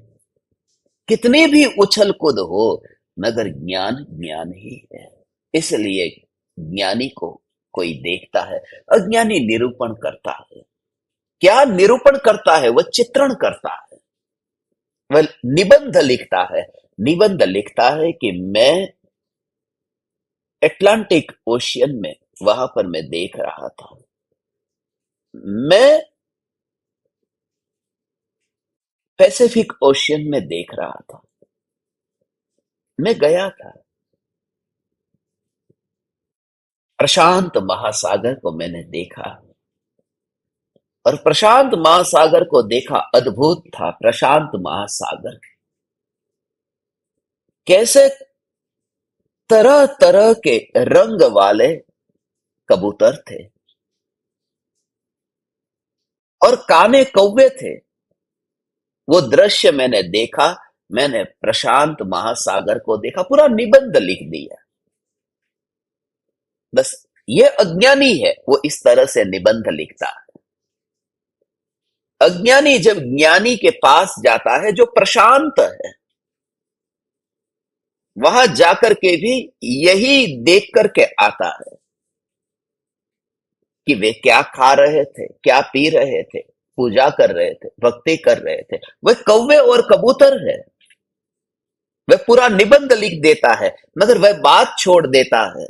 कितनी भी उछल कूद हो, मगर ज्ञान ज्ञान ही है। इसलिए ज्ञानी को कोई देखता है, अज्ञानी निरूपण करता है। क्या निरूपण करता है? वह चित्रण करता है, वह निबंध लिखता है। निबंध लिखता है कि मैं अटलांटिक ओशियन में, वहां पर मैं देख रहा था, मैं पैसिफिक ओशियन में देख रहा था, मैं गया था, प्रशांत महासागर को मैंने देखा। और प्रशांत महासागर को देखा, अद्भुत था प्रशांत महासागर। कैसे तरह तरह के रंग वाले कबूतर थे और काने कौवे थे। वो दृश्य मैंने देखा। मैंने प्रशांत महासागर को देखा, पूरा निबंध लिख दिया। बस ये अज्ञानी है, वो इस तरह से निबंध लिखता है। अज्ञानी जब ज्ञानी के पास जाता है जो प्रशांत है, वहां जाकर के भी यही देख करके आता है कि वे क्या खा रहे थे, क्या पी रहे थे, पूजा कर रहे थे, भक्ति कर रहे थे। वह कौवे और कबूतर है। वह पूरा निबंध लिख देता है, मगर वह बात छोड़ देता है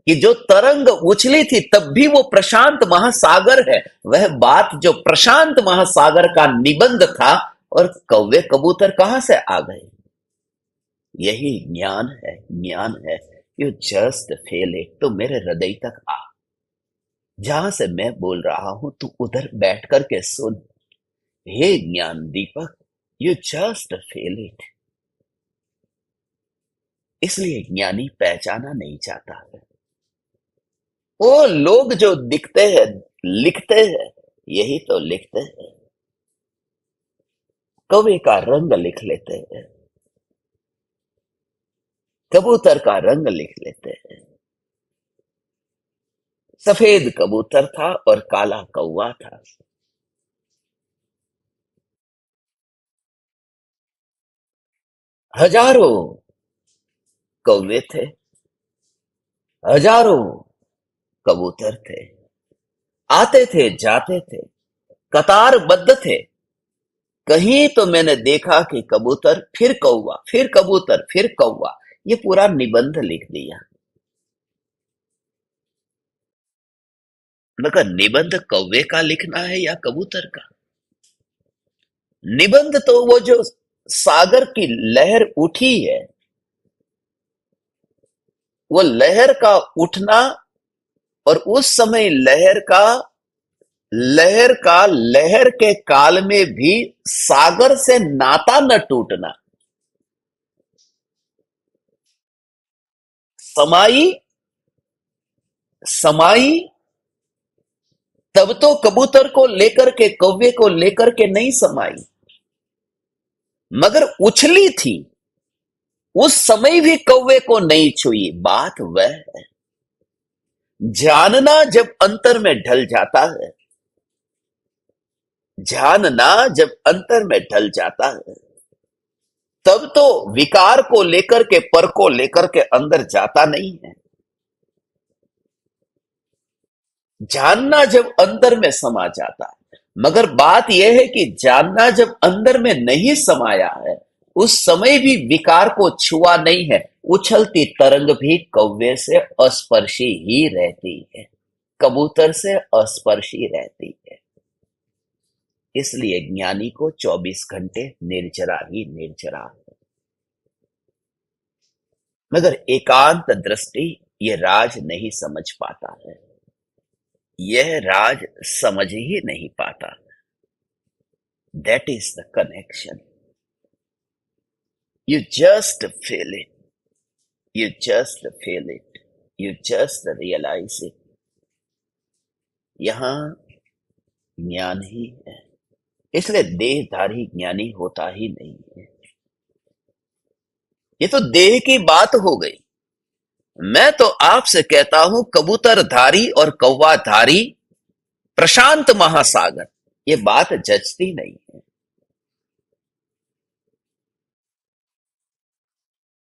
कि जो तरंग उछली थी तब भी वो प्रशांत महासागर है। वह बात जो प्रशांत महासागर का निबंध था, और कौवे कबूतर कहां से आ गए? यही ज्ञान है, ज्ञान है। You just feel it. तो मेरे हृदय तक आ, जहां से मैं बोल रहा हूं तू उधर बैठ करके सुन। हे ज्ञान दीपक, यू जस्ट फील इट। इसलिए ज्ञानी पहचाना नहीं चाहता है। वो लोग जो दिखते हैं, लिखते हैं, यही तो लिखते हैं। कवि का रंग लिख लेते हैं, कबूतर का रंग लिख लेते हैं। सफेद कबूतर था और काला कौवा था। हजारों कौवे थे, हजारों कबूतर थे, आते थे जाते थे, कतारबद्ध थे। कहीं तो मैंने देखा कि कबूतर फिर कौवा, फिर कबूतर, फिर कौवा। ये पूरा निबंध लिख दिया। मगर निबंध कौवे का लिखना है या कबूतर का? निबंध तो वो जो सागर की लहर उठी है, वो लहर का उठना, और उस समय लहर के काल में भी सागर से नाता न टूटना। समाई समाई तब तो कबूतर को लेकर के, कौवे को लेकर के नहीं समाई, मगर उछली थी। उस समय भी कौवे को नहीं छुई। बात वह है, जानना जब अंतर में ढल जाता है, जानना जब अंतर में ढल जाता है, तब तो विकार को लेकर के, पर को लेकर के अंदर जाता नहीं है। जानना जब अंदर में समा जाता है। मगर बात यह है कि जानना जब अंदर में नहीं समाया है, उस समय भी विकार को छुआ नहीं है। उछलती तरंग भी कौवे से अस्पर्शी ही रहती है, कबूतर से अस्पर्शी रहती है। इसलिए ज्ञानी को 24 घंटे निर्जरा ही निर्जरा है। मगर एकांत दृष्टि ये राज नहीं समझ पाता है, यह राज समझ ही नहीं पाता। That is the connection. You just feel it, you just feel it. You just realise it. यहां ज्ञान ही है, इसलिए देहधारी ज्ञानी होता ही नहीं है। ये तो देह की बात हो गई। मैं तो आपसे कहता हूं कबूतरधारी और कौवाधारी प्रशांत महासागर, ये बात जचती नहीं है।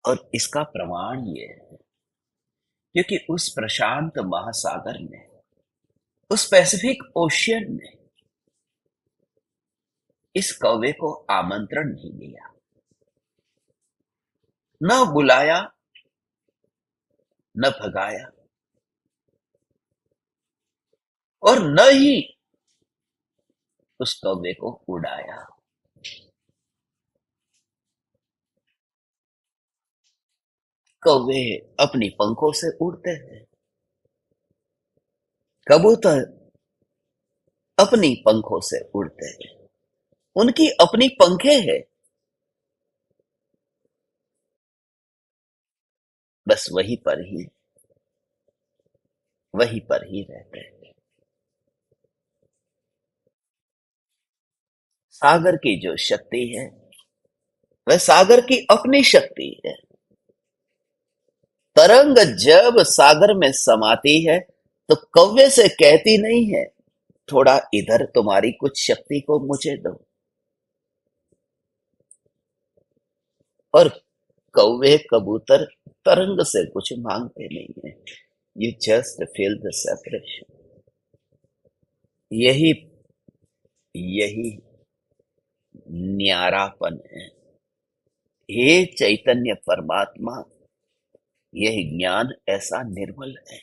और इसका प्रमाण ये है क्योंकि उस प्रशांत महासागर में, उस पैसिफिक ओशियन में इस कौवे को आमंत्रण नहीं दिया, न बुलाया, न भगाया, और न ही उस कौवे को उड़ाया। कौवे अपनी पंखों से उड़ते हैं, कबूतर अपनी पंखों से उड़ते हैं, उनकी अपनी पंखे हैं, बस वहीं पर ही रहते हैं। सागर की जो शक्ति है वह सागर की अपनी शक्ति है। तरंग जब सागर में समाती है तो कौवे से कहती नहीं है थोड़ा इधर तुम्हारी कुछ शक्ति को मुझे दो, और कौवे कबूतर तरंग से कुछ मांगते नहीं है। You just feel the separation. यही यही न्यारापन है। हे चैतन्य परमात्मा, यह ज्ञान ऐसा निर्मल है,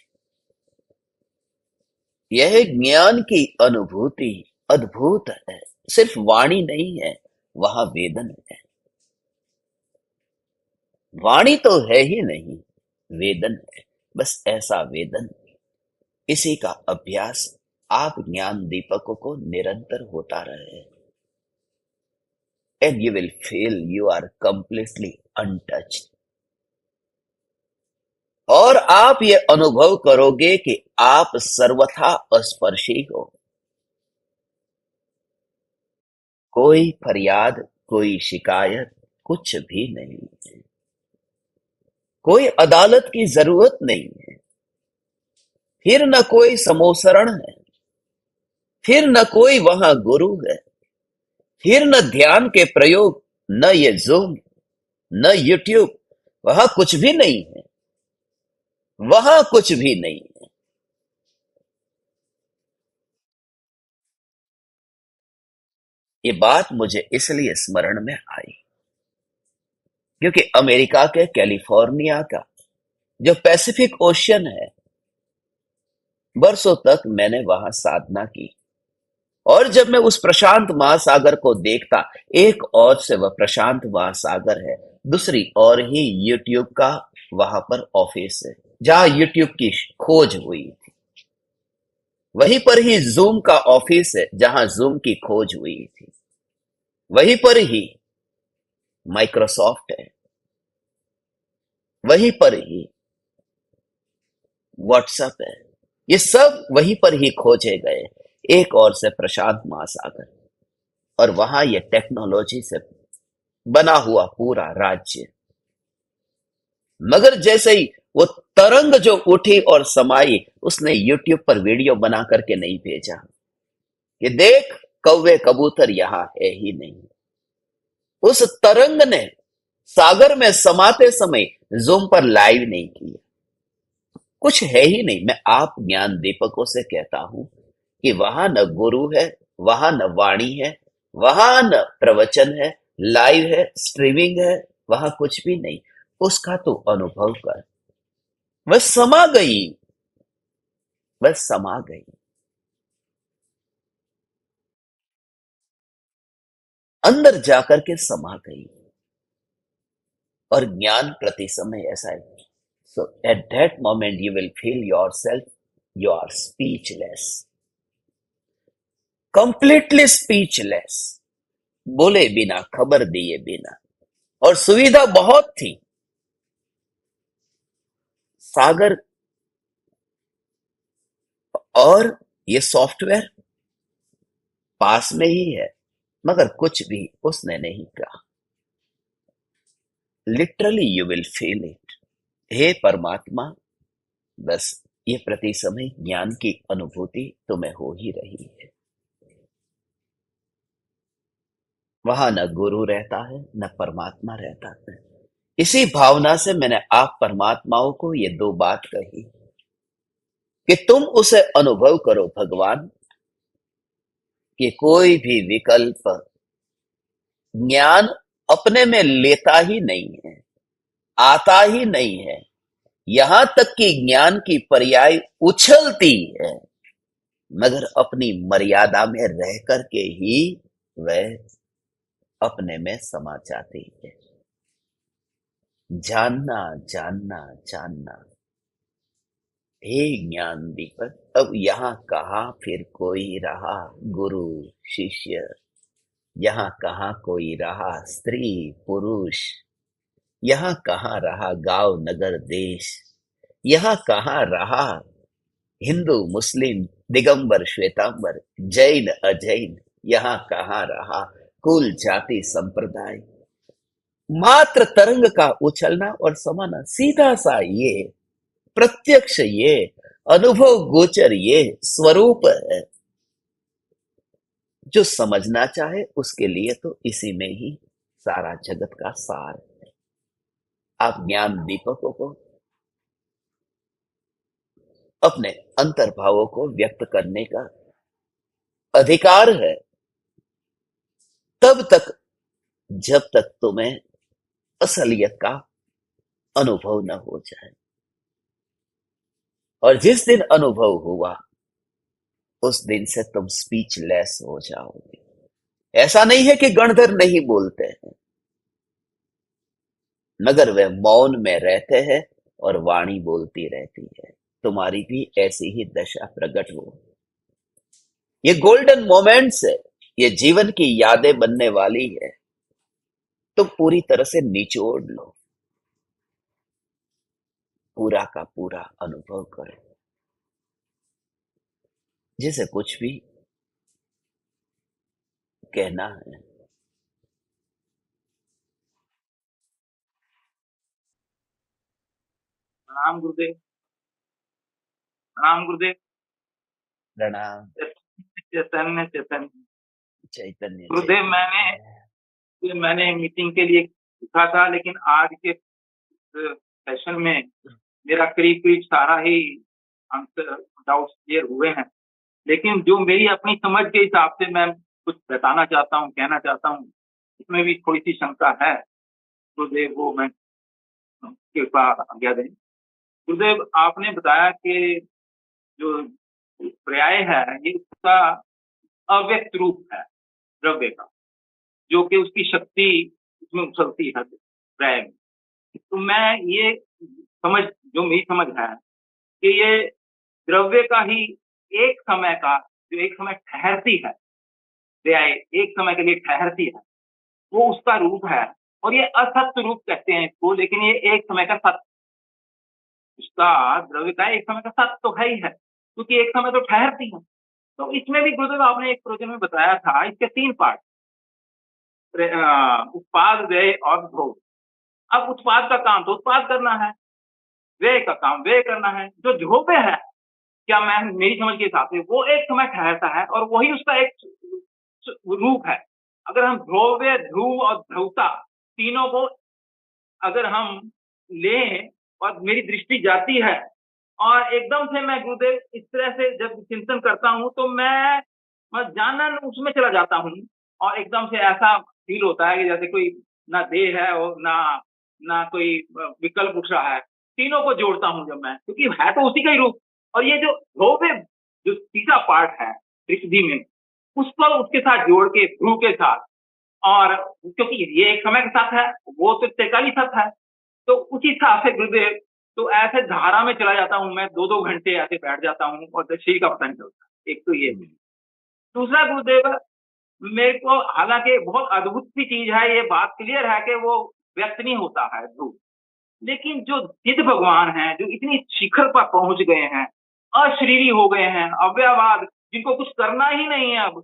यह ज्ञान की अनुभूति अद्भुत है। सिर्फ वाणी नहीं है, वहां वेदन है। वाणी तो है ही नहीं, वेदन है। बस ऐसा वेदन, इसी का अभ्यास आप ज्ञान दीपकों को निरंतर होता रहे, and you will feel you are completely untouched। और आप ये अनुभव करोगे कि आप सर्वथा अस्पर्शी हो। कोई फरियाद, कोई शिकायत, कुछ भी नहीं है। कोई अदालत की जरूरत नहीं है। फिर न कोई समोसरण है, फिर न कोई वहां गुरु है, फिर न ध्यान के प्रयोग, न ये जूम, न यूट्यूब, वहां कुछ भी नहीं है। वहां कुछ भी नहीं है। ये बात मुझे इसलिए स्मरण में आई क्योंकि अमेरिका के कैलिफोर्निया का जो पैसिफिक ओशियन है, बरसों तक मैंने वहां साधना की, और जब मैं उस प्रशांत महासागर को देखता, एक ओर से वह प्रशांत महासागर है, दूसरी ओर ही यूट्यूब का वहां पर ऑफिस है जहां यूट्यूब की खोज हुई थी। वहीं पर ही जूम का ऑफिस है जहां जूम की खोज हुई थी। वहीं पर ही माइक्रोसॉफ्ट है, वहीं पर ही व्हाट्सएप है। ये सब वहीं पर ही खोजे गए। एक ओर से प्रशांत महासागर, और वहां ये टेक्नोलॉजी से बना हुआ पूरा राज्य। मगर जैसे ही वो तरंग जो उठी और समाई, उसने यूट्यूब पर वीडियो बना करके नहीं भेजा कि देख कौवे कबूतर यहां है ही नहीं। उस तरंग ने सागर में समाते समय जूम पर लाइव नहीं किया, कुछ है ही नहीं। मैं आप ज्ञान दीपकों से कहता हूं कि वहां न गुरु है, वहां न वाणी है, वहां न प्रवचन है, लाइव है, स्ट्रीमिंग है, वहां कुछ भी नहीं। उसका तो अनुभव कर। वह समा गई, वह समा गई, अंदर जाकर के समा गई। और ज्ञान प्रति समय ऐसा है। So at that moment you will feel yourself, you are speechless, completely speechless, बोले बिना, खबर दिए बिना। और सुविधा बहुत थी। सागर और ये सॉफ्टवेयर पास में ही है, मगर कुछ भी उसने नहीं कहा। Literally you will feel it. हे परमात्मा, बस ये प्रति समय ज्ञान की अनुभूति तुम्हें हो ही रही है। वहां न गुरु रहता है, न परमात्मा रहता है। इसी भावना से मैंने आप परमात्माओं को ये दो बात कही कि तुम उसे अनुभव करो भगवान, कि कोई भी विकल्प ज्ञान अपने में लेता ही नहीं है, आता ही नहीं है। यहां तक कि ज्ञान की पर्याय उछलती है, मगर अपनी मर्यादा में रह करके ही वह अपने में समा जाती है। जानना जानना जानना। हे ज्ञान दीपक, अब यहाँ कहाँ फिर कोई रहा गुरु शिष्य, यहाँ कहाँ कोई रहा स्त्री पुरुष, यहाँ कहाँ रहा गांव नगर देश, यहाँ कहाँ रहा हिंदू मुस्लिम दिगंबर श्वेतांबर जैन अजैन, यहाँ कहाँ रहा कुल जाति संप्रदाय। मात्र तरंग का उछलना और समाना, सीधा सा ये प्रत्यक्ष, ये अनुभव गोचर, ये स्वरूप है। जो समझना चाहे उसके लिए तो इसी में ही सारा जगत का सार है। आप ज्ञान दीपकों को अपने अंतर्भावों को व्यक्त करने का अधिकार है, तब तक जब तक तुम्हें असलियत का अनुभव न हो जाए। और जिस दिन अनुभव हुआ उस दिन से तुम स्पीचलेस हो जाओगे। ऐसा नहीं है कि गणधर नहीं बोलते हैं, मगर वे मौन में रहते हैं और वाणी बोलती रहती है। तुम्हारी भी ऐसी ही दशा प्रकट हो। ये गोल्डन मोमेंट्स है, ये जीवन की यादें बनने वाली है। तुम पूरी तरह से निचोड़ लो, पूरा का पूरा अनुभव करो। जिसे कुछ भी कहना है, प्रणाम गुरुदेव। प्रणाम गुरुदेव। प्रणाम। चैतन्य चैतन्य। चैतन्य गुरुदेव, मैंने चैतन्य। मैंने मीटिंग के लिए लिखा था, लेकिन आज के सेशन में मेरा करीब करीब सारा ही आंसर डाउट्स क्लियर हुए हैं। लेकिन जो मेरी अपनी समझ के हिसाब से मैं कुछ बताना चाहता हूँ, कहना चाहता हूँ, इसमें भी थोड़ी सी शंका है। गुरुदेव वो मैं कृपा आज्ञा दें। गुरुदेव, आपने बताया कि जो पर्याय है ये उसका अव्यक्त रूप है द्रव्य का, जो कि उसकी शक्ति उसमें उछलती है पर्याय में। तो मैं ये समझ, जो मेरी समझ है कि ये द्रव्य का ही एक समय का, जो एक समय ठहरती है पर्याय, एक समय के लिए ठहरती है, वो उसका रूप है। और ये असत्य रूप कहते हैं इसको, लेकिन ये एक समय का सत्य, उसका द्रव्य का एक समय का सत्य तो है ही है, क्योंकि एक समय तो ठहरती है। तो इसमें भी गुरुदेव आपने एक प्रोजन में बताया था, इसके 3 पार्ट, उत्पाद व्यय और भोग। अब उत्पाद का काम तो उत्पाद करना है, व्यय का काम व्यय करना है। जो ध्रुव है, क्या मैं मेरी समझ के हिसाब से वो एक समय ठहरता है और वही उसका एक रूप है। अगर हम ध्रुव्य, ध्रुव और ध्रुवता तीनों को अगर हम लें और मेरी दृष्टि जाती है और एकदम से मैं गुरुदेव इस तरह से जब चिंतन करता हूँ तो मैं जानन उसमें चला जाता हूँ और एकदम से ऐसा फील होता है कि जैसे कोई ना देह है और ना ना कोई विकल्प उठ रहा है। तीनों को जोड़ता हूँ जब मैं, क्योंकि है तो उसी का ही रूप। और ये जो भव्य जो तीसरा पार्ट है ऋषि में, उसको उसके साथ जोड़ के ध्रुव के साथ, और क्योंकि ये एक समय के साथ है, वो तो 43 साथ है, तो उसी हिसाब से गुरुदेव तो ऐसे धारा में चला जाता हूँ मैं, 2-2 घंटे ऐसे बैठ जाता हूँ और शरीर का पता नहीं चलता। एक तो ये। दूसरा गुरुदेव, मेरे को हालांकि बहुत अद्भुत सी चीज है, ये बात क्लियर है कि वो व्यक्त नहीं होता है ध्रुव, लेकिन जो सिद्ध भगवान हैं, जो इतनी शिखर पर पहुंच गए हैं, अशरीरी हो गए हैं, अव्ययवाद, जिनको कुछ करना ही नहीं है अब,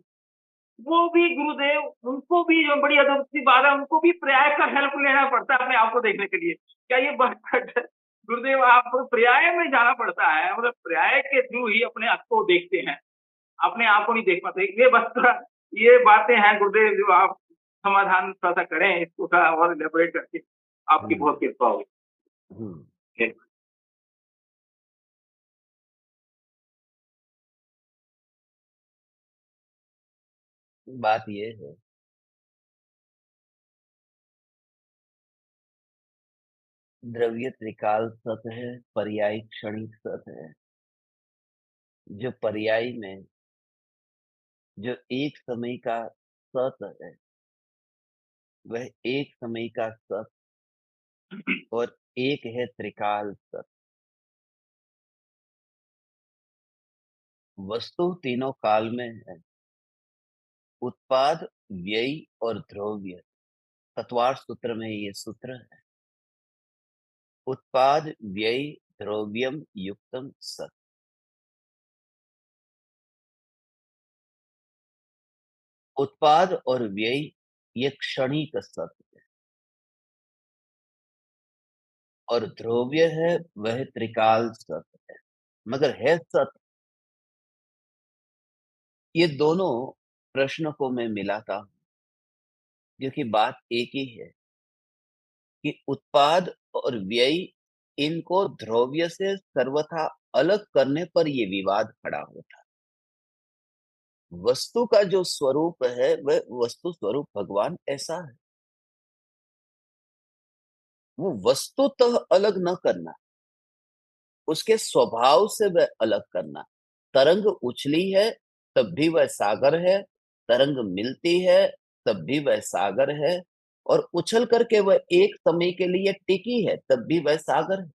वो भी गुरुदेव, उनको भी जो बड़ी अद्भुत सी बात है, उनको भी पर्याय का हेल्प लेना पड़ता है अपने आप को देखने के लिए। क्या ये बात सच है? गुरुदेव, आपको पर्याय में जाना पड़ता है, मतलब पर्याय के थ्रू ही अपने आप को देखते हैं, अपने आप को नहीं देख पाते। ये बस थोड़ा ये बातें हैं गुरुदेव, जो आप समाधान थोड़ा-सा करें, इसको थोड़ा और इलैबोरेट करके, आपकी हम्म, बहुत कृपा होगी। हम्म। ठीक। बात ये है, द्रव्य त्रिकाल सत है, पर्यायी क्षणिक सत है। जो पर्यायी में जो एक समय का सत है, वह एक समय का सत और एक है त्रिकाल सत। वस्तु तीनों काल में है, उत्पाद, व्यय और द्रव्य। तत्वार्थ सूत्र में ये सूत्र है, उत्पाद व्यय द्रव्यम युक्तम सत। उत्पाद और व्यय ये क्षणिक सत है, और द्रव्य है वह त्रिकाल सत है, मगर है सत। ये दोनों प्रश्न को मैं मिलाता हूं, क्योंकि बात एक ही है कि उत्पाद और व्यय, इनको द्रव्य से सर्वथा अलग करने पर ये विवाद खड़ा होता है। वस्तु का जो स्वरूप है, वह वस्तु स्वरूप भगवान ऐसा है, वो वस्तुतः अलग न करना, उसके स्वभाव से वह अलग करना। तरंग उछली है तब भी वह सागर है, तरंग मिलती है तब भी वह सागर है, और उछल करके वह एक समय के लिए टिकी है तब भी वह सागर है।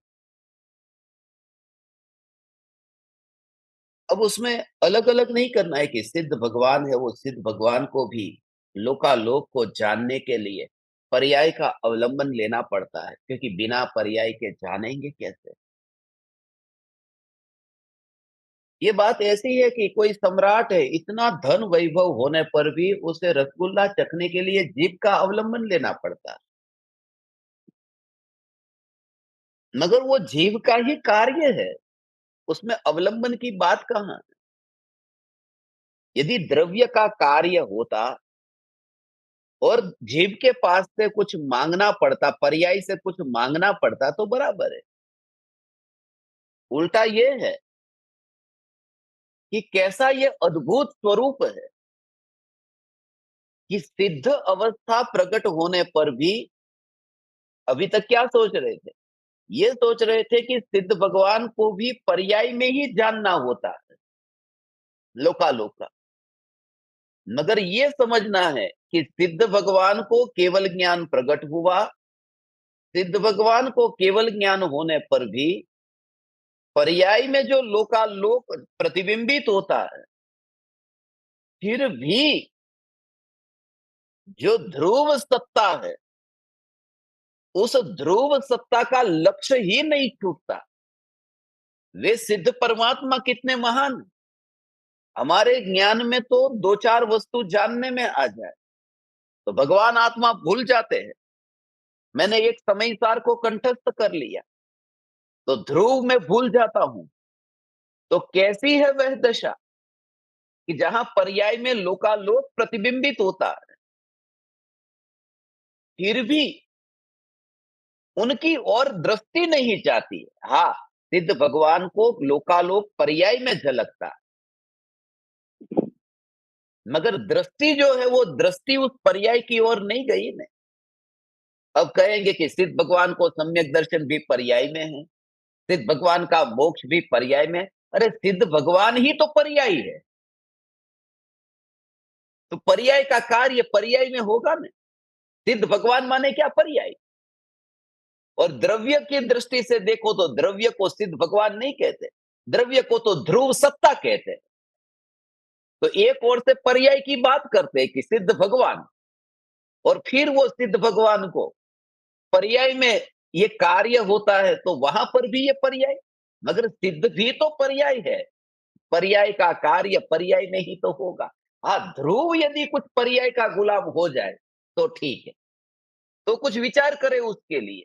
अब उसमें अलग अलग नहीं करना है कि सिद्ध भगवान है, वो सिद्ध भगवान को भी लोकालोक को जानने के लिए पर्याय का अवलंबन लेना पड़ता है, क्योंकि बिना पर्याय के जानेंगे कैसे। ये बात ऐसी है कि कोई सम्राट है, इतना धन वैभव होने पर भी उसे रसगुल्ला चखने के लिए जीभ का अवलंबन लेना पड़ता है, मगर वो जीभ का ही कार्य है, उसमें अवलंबन की बात कहाँ है? यदि द्रव्य का कार्य होता और जीभ के पास से कुछ मांगना पड़ता, पर्याय से कुछ मांगना पड़ता, तो बराबर है। उल्टा ये है कि कैसा ये अद्भुत स्वरूप है कि सिद्ध अवस्था प्रकट होने पर भी अभी तक क्या सोच रहे थे? ये सोच रहे थे कि सिद्ध भगवान को भी पर्याय में ही जानना होता है, लोकालोक का। मगर ये समझना है कि सिद्ध भगवान को केवल ज्ञान प्रकट हुआ, सिद्ध भगवान को केवल ज्ञान होने पर भी पर्याय में जो लोकालोक प्रतिबिंबित होता है, फिर भी जो ध्रुव सत्ता है, उस ध्रुव सत्ता का लक्ष्य ही नहीं छूटता। वे सिद्ध परमात्मा कितने महान हैं। हमारे ज्ञान में तो दो चार वस्तु जानने में आ जाए तो भगवान आत्मा भूल जाते हैं। मैंने एक समय सार को कंठस्थ कर लिया तो ध्रुव में भूल जाता हूं। तो कैसी है वह दशा कि जहां पर्याय में लोकालोक प्रतिबिंबित होता है, फिर भी उनकी और दृष्टि नहीं जाती है। हाँ, सिद्ध भगवान को लोकालोक पर्याय में झलकता है, मगर दृष्टि जो है वो दृष्टि उस पर्याय की ओर नहीं गई ना। अब कहेंगे कि सिद्ध भगवान को सम्यक दर्शन भी पर्याय में है, सिद्ध भगवान का मोक्ष भी पर्याय में है। अरे सिद्ध भगवान ही तो पर्याय है, तो पर्याय का कार्य पर्याय में होगा ना। सिद्ध भगवान माने क्या? पर्याय। और द्रव्य की दृष्टि से देखो तो द्रव्य को सिद्ध भगवान नहीं कहते, द्रव्य को तो ध्रुव सत्ता कहते हैं। तो एक ओर से पर्याय की बात करते हैं कि सिद्ध भगवान, और फिर वो सिद्ध भगवान को पर्याय में ये कार्य होता है तो वहां पर भी ये पर्याय, मगर सिद्ध भी तो पर्याय है। पर्याय का कार्य पर्याय में ही तो होगा। हाँ, ध्रुव यदि कुछ पर्याय का गुलाम हो जाए तो ठीक है, तो कुछ विचार करें उसके लिए।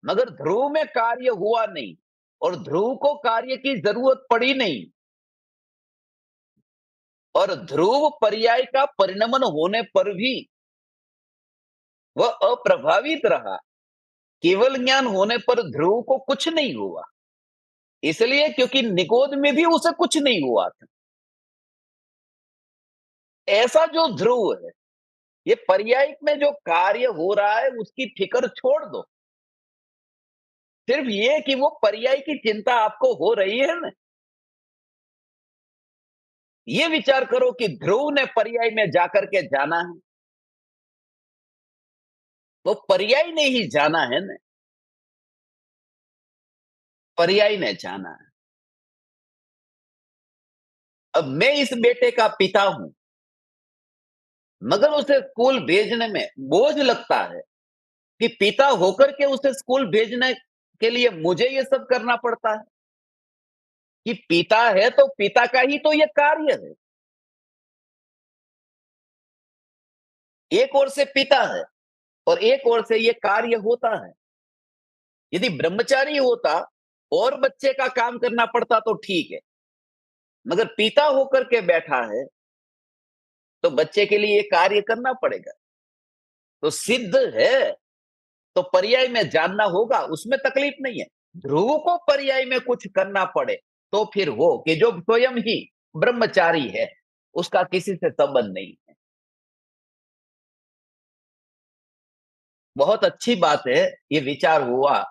मगर ध्रुव में कार्य हुआ नहीं और ध्रुव को कार्य की जरूरत पड़ी नहीं, और ध्रुव पर्याय का परिणमन होने पर भी वह अप्रभावित रहा, केवल ज्ञान होने पर ध्रुव को कुछ नहीं हुआ। इसलिए क्योंकि निगोद में भी उसे कुछ नहीं हुआ था। ऐसा जो ध्रुव है, ये पर्यायिक में जो कार्य हो रहा है उसकी फिक्र छोड़ दो। सिर्फ ये कि वो पर्याय की चिंता आपको हो रही है ना, ये विचार करो कि ध्रुव ने पर्याय में जाकर के जाना है, वो पर्याय ने ही जाना है ना, पर्याय ने जाना है। अब मैं इस बेटे का पिता हूं, मगर उसे स्कूल भेजने में बोझ लगता है कि पिता होकर के उसे स्कूल भेजने के लिए मुझे ये सब करना पड़ता है। कि पिता है तो पिता का ही तो ये कार्य है। एक ओर से पिता है और एक ओर से ये कार्य होता है। यदि ब्रह्मचारी होता और बच्चे का काम करना पड़ता तो ठीक है, मगर पिता होकर के बैठा है तो बच्चे के लिए ये कार्य करना पड़ेगा। तो सिद्ध है तो पर्याय में जानना होगा, उसमें तकलीफ नहीं है। ध्रुव को पर्याय में कुछ करना पड़े तो फिर हो कि जो स्वयं ही ब्रह्मचारी है, उसका किसी से संबंध नहीं है। बहुत अच्छी बात है, ये विचार हुआ,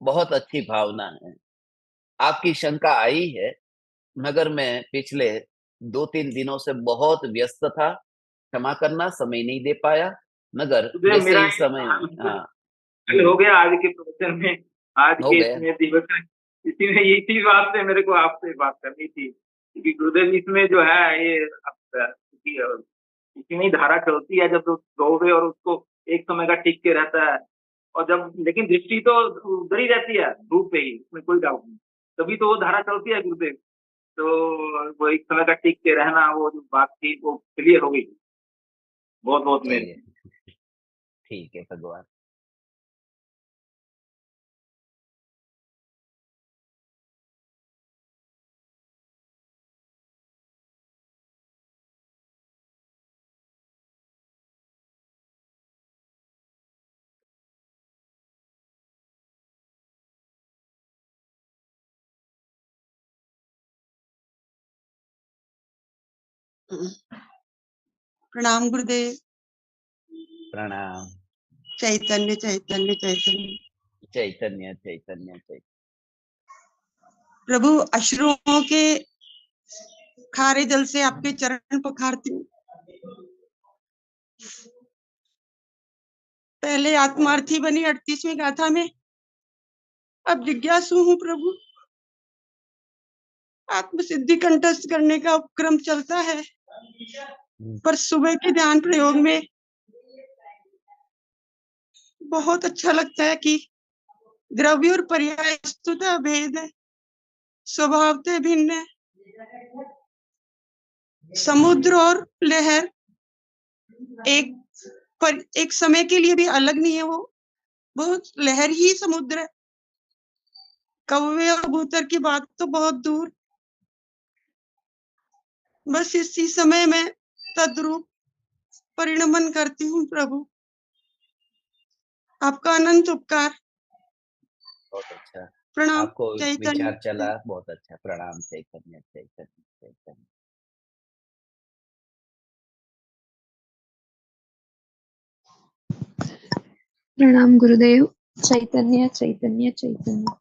बहुत अच्छी भावना है। आपकी शंका आई है, मगर मैं पिछले 2-3 दिनों से बहुत व्यस्त था, क्षमा करना, समय नहीं दे पाया। मगर सुबह जैसे मेरा ही एक समय, हाँ, हल हो गया आज के प्रवचन में, आज हो के गया। इसमें दिवस में। इसी में इसी बात से मेरे को आपसे बात करनी थी, क्योंकि गुरुदेव इसमें जो है ये इसी में ही धारा चलती है, जब लोग दोगे और उसको एक समय का टिक के रहता है, और जब लेकिन दृष्टि तो उधर ही रहती है, धूप पे ही, उसमें कोई डाउट नहीं। तभी तो वो धारा चलती है गुरुदेव। तो वो एक समय का टिक के रहना, वो जो बात थी वो क्लियर हो गई। बहुत बहुत चलिए, मेहरबानी। ठीक है भगवान। प्रणाम गुरुदेव। प्रणाम। चैतन्य चैतन्य चैतन्य। चैतन्य चैतन्य चैतन्य। प्रभु, अश्रुओं के खारे जल से आपके चरण पखारती हूँ। पहले आत्मार्थी बनी 38वीं गाथा में, अब जिज्ञासु हूँ प्रभु। आत्म सिद्धि कंठस्थ करने का उपक्रम चलता है, पर सुबह के ध्यान प्रयोग में बहुत अच्छा लगता है कि द्रव्य और पर्याय वस्तुतः भेद है, स्वभावतः भिन्न है। समुद्र और लहर एक समय के लिए भी अलग नहीं है, वो लहर ही समुद्र है। कौवे और कबूतर की बात तो बहुत दूर, बस इसी समय में तद्रूप परिणमन करती हूँ प्रभु। आपका अनंत उपकार। बहुत अच्छा, प्रणाम आपको चैतन्य। विचार चला, बहुत अच्छा। प्रणाम चैतन्य चैतन्य चैतन्य। प्रणाम गुरुदेव। चैतन्य चैतन्य चैतन्य।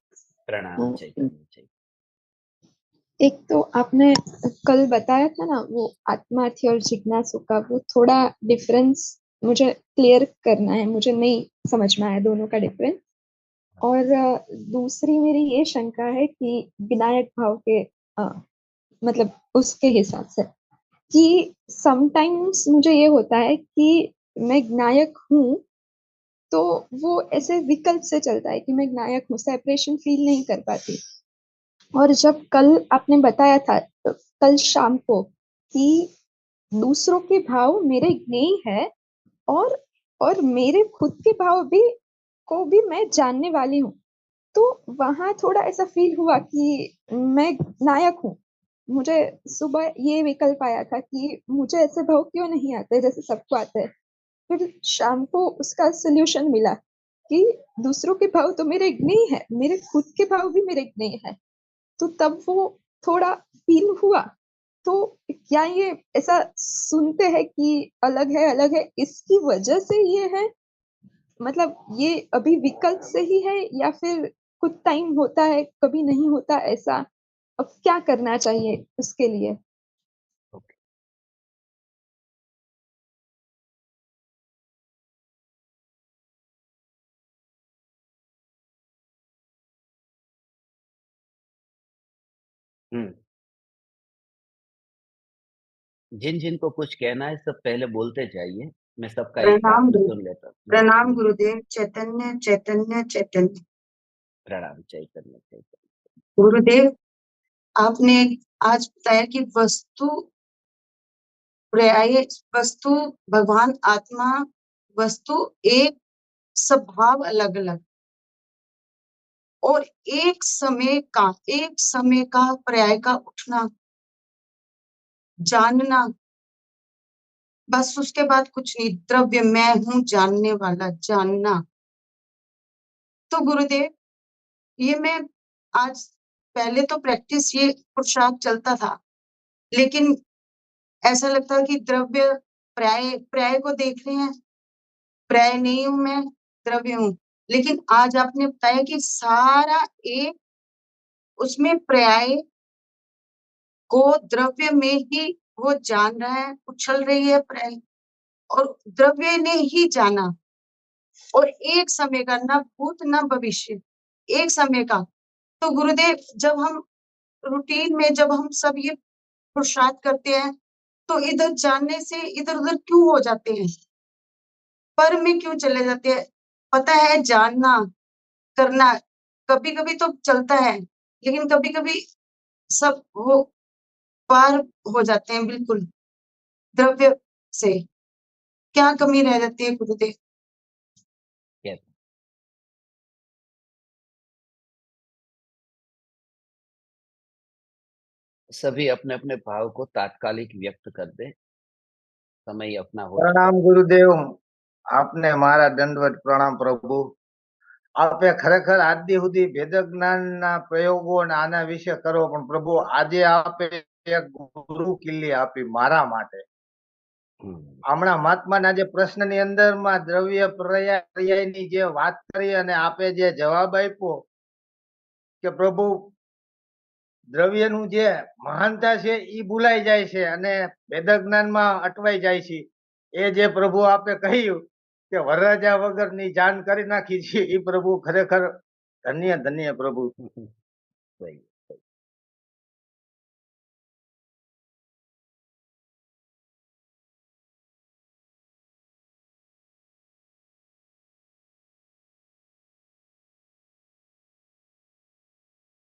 प्रणाम चैतन्य चैतन्य। एक तो आपने कल बताया था ना वो आत्मार्थी और जिज्ञासु का, वो थोड़ा डिफरेंस मुझे क्लियर करना है, मुझे नहीं समझ में आया दोनों का डिफरेंस। और दूसरी मेरी ये शंका है कि विनायक भाव के मतलब उसके हिसाब से कि समटाइम्स मुझे ये होता है कि मैं नायक हूँ, तो वो ऐसे विकल्प से चलता है कि मैं नायक हूँ, सेपरेशन फील नहीं कर पाती। और जब कल आपने बताया था कल शाम को कि दूसरों के भाव मेरे ज्ञेय है, और और मेरे खुद के भाव भी को भी मैं जानने वाली हूँ, तो वहां थोड़ा ऐसा फील हुआ कि मैं नायक हूँ। मुझे सुबह ये विकल्प आया था कि मुझे ऐसे भाव क्यों नहीं आते जैसे सबको आते हैं। फिर शाम को उसका सोल्यूशन मिला कि दूसरों के भाव तो मेरे नहीं है, मेरे खुद के भाव भी मेरे नहीं है। तो तब वो थोड़ा फील हुआ। तो क्या ये ऐसा सुनते हैं कि अलग है इसकी वजह से ये है, मतलब ये अभी विकल्प से ही है, या फिर कुछ टाइम होता है कभी नहीं होता ऐसा? अब क्या करना चाहिए उसके लिए? ओके। हम्म। जिन जिन को कुछ कहना है सब पहले बोलते जाइए, मैं सबका एक साथ प्रणाम में गुरु सुन लेता हूँ। प्रणाम गुरुदेव। चैतन्य चैतन्य चैतन्य। प्रणाम चैतन्य चैतन्य। गुरुदेव, आपने आज बताया कि पर्याय वस्तु भगवान आत्मा वस्तु एक, स्वभाव अलग अलग, और एक समय का पर्याय का उठना, जानना, बस उसके बाद कुछ नहीं। द्रव्य मैं हूं जानने वाला, जानना। तो गुरुदेव, ये मैं आज पहले तो प्रैक्टिस ये पुरुषार्थ चलता था, लेकिन ऐसा लगता है कि द्रव्य पर्याय पर्याय को देख रहे हैं, पर्याय नहीं हूं मैं, द्रव्य हूं। लेकिन आज आपने बताया कि सारा एक, उसमें पर्याय को द्रव्य में ही वो जान रहा है, उछल रही है पर्याय, और द्रव्य ने ही जाना। और एक समय का, ना भूत ना भविष्य, एक समय का। तो गुरुदेव, जब हम रूटीन में जब हम सब ये पुरुषार्थ करते हैं, तो इधर जानने से इधर उधर क्यों हो जाते हैं, पर में क्यों चले जाते हैं? पता है जानना करना कभी कभी तो चलता है, लेकिन कभी कभी सब वो पार हो जाते हैं बिल्कुल द्रव्य से। क्या कमी रह जाती है गुरुदेव? Yes. सभी अपने अपने भाव को तात्कालिक व्यक्त कर दे, समय अपना हो चुका प्रणाम गुरुदेव, आपने मारा दंडवत प्रणाम प्रभु। आपे खरेखर आदि સુધી ભેદ જ્ઞાનના પ્રયોગો અને આના વિશે કરો, પણ પ્રભુ આજે આપે એક ગુરુ કિલ્લી આપી મારા માટે. હમણાં મહાત્માના જે પ્રશ્નની અંદરમાં દ્રવ્ય પર્યાયની જે વાત કરી અને આપે જે જવાબ આપ્યો કે પ્રભુ દ્રવ્યનું જે મહાનતા છે ઈ ભૂલાઈ જાય છે અને વેદ જ્ઞાનમાં અટવાઈ જાય છે. એ જે પ્રભુ આપે કહ્યું કે વરરાજા વગરની જાન કરી નાખી છે, એ પ્રભુ ખરેખર ધન્ય ધન્ય પ્રભુ. सही।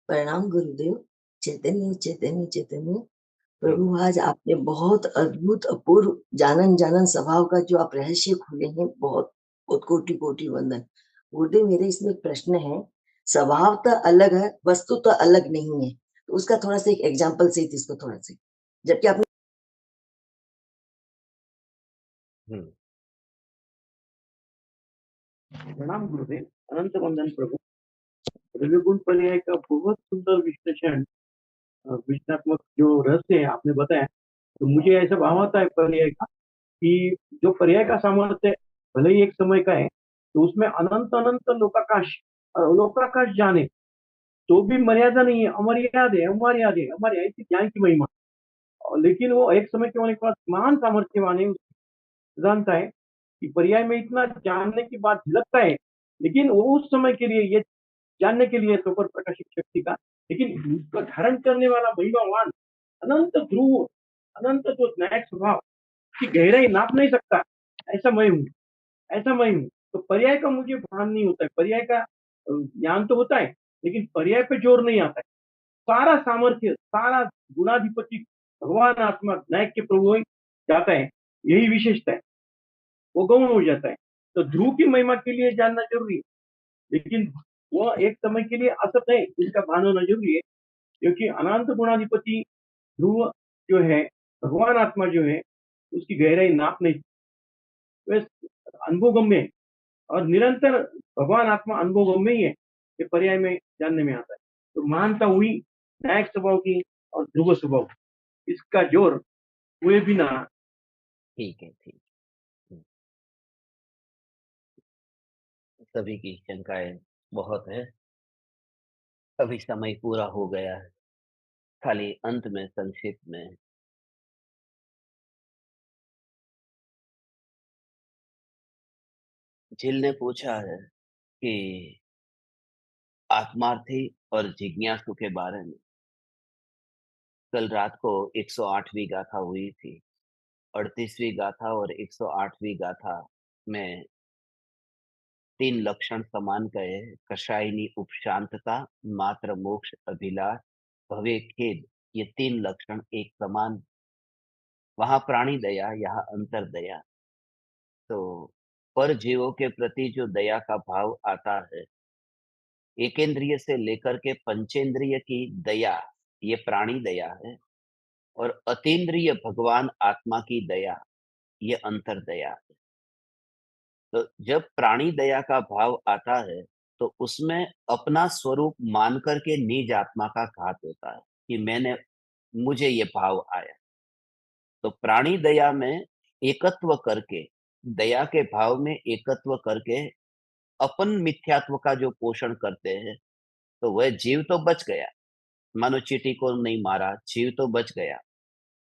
प्रणाम गुरुदेव। चैतन्य चैतन्य चैतन्य। प्रभु, आज आपने बहुत अद्भुत अपूर्व जानन जानन स्वभाव का जो आप रहस्य खोले हैं, बहुत बहुत कोटि कोटि वंदन। गुरुदेव, मेरे इसमें एक प्रश्न है। स्वभाव तो अलग है, वस्तु तो अलग नहीं है, तो उसका थोड़ा सा एक एग्जाम्पल सहित इसको थोड़ा सा, जबकि आपने प्रणाम गुरुदेव, अनंत वंदन प्रभु। रविगुण पर्याय का बहुत सुंदर विश्लेषण, विश्लेषणात्मक जो रहस्य है आपने बताया, तो मुझे ऐसा भाव आता है पर्याय का कि जो पर्याय का सामर्थ्य भले ही एक समय का है, तो उसमें अनंत अनंत लोकाकाश जाने तो भी मर्यादा नहीं है, अमर्याद है, अमर्याद है, हमारे ऐसी ज्ञान की महिमा। लेकिन वो एक समय के होने के बाद महान सामर्थ्यवान है, जानता है कि पर्याय में इतना जानने की बात झलकता है, लेकिन वो उस समय के लिए ये जानने के लिए सुपर प्रकाशित शक्ति का, लेकिन उसका धारण करने वाला महिमावान अनंत ध्रुव, अनंत जो न्यायिक स्वभाव की गहराई नाप नहीं सकता, ऐसा मैं हूँ, ऐसा मैं हूँ। तो पर्याय का मुझे भान नहीं होता है, पर्याय का ज्ञान तो होता है, लेकिन पर्याय पे जोर नहीं आता है। सारा सामर्थ्य, सारा गुणाधिपति भगवान आत्मा नायक के प्रभु ही जाता है, यही विशेषता है, वो गौण हो जाता है। तो ध्रुव की महिमा के लिए जानना जरूरी है, लेकिन वो एक समय के लिए असत है, इसका भान होना जरूरी है, क्योंकि अनंत गुणाधिपति ध्रुव जो है, भगवान आत्मा जो है, उसकी गहराई नाप नहीं, वह अनुभवगम्य है और निरंतर भगवान आत्मा अनुभवगम्य ही है, ये पर्याय में जानने में आता है। तो महानता हुई नायक स्वभाव की और ध्रुव स्वभाव की। इसका जोर हुए बिना ठीक है, ठीक। सभी की शंकाएं बहुत है, अभी समय पूरा हो गया है, खाली अंत में संक्षिप्त में झिल ने पूछा है कि आत्मार्थी और जिज्ञासु के बारे में। कल रात को 108वीं गाथा हुई थी। 38वीं गाथा और 108वीं गाथा में 3 लक्षण समान कहे, कषायनी उपशांतता, मात्र मोक्ष अभिलाष, भवे खेद, ये 3 लक्षण एक समान। वहां प्राणी दया, यहाँ अंतर दया। तो पर जीवों के प्रति जो दया का भाव आता है, एकेंद्रिय से लेकर के पंचेंद्रिय की दया, ये प्राणी दया है, और अतीन्द्रिय भगवान आत्मा की दया, ये अंतर दया है। तो जब प्राणी दया का भाव आता है, तो उसमें अपना स्वरूप मान करके निज आत्मा का घात होता है कि मुझे ये भाव आया। तो प्राणी दया में एकत्व करके, दया के भाव में एकत्व करके अपन मिथ्यात्व का जो पोषण करते हैं, तो वह जीव तो बच गया। मानो चींटी को नहीं मारा, जीव तो बच गया।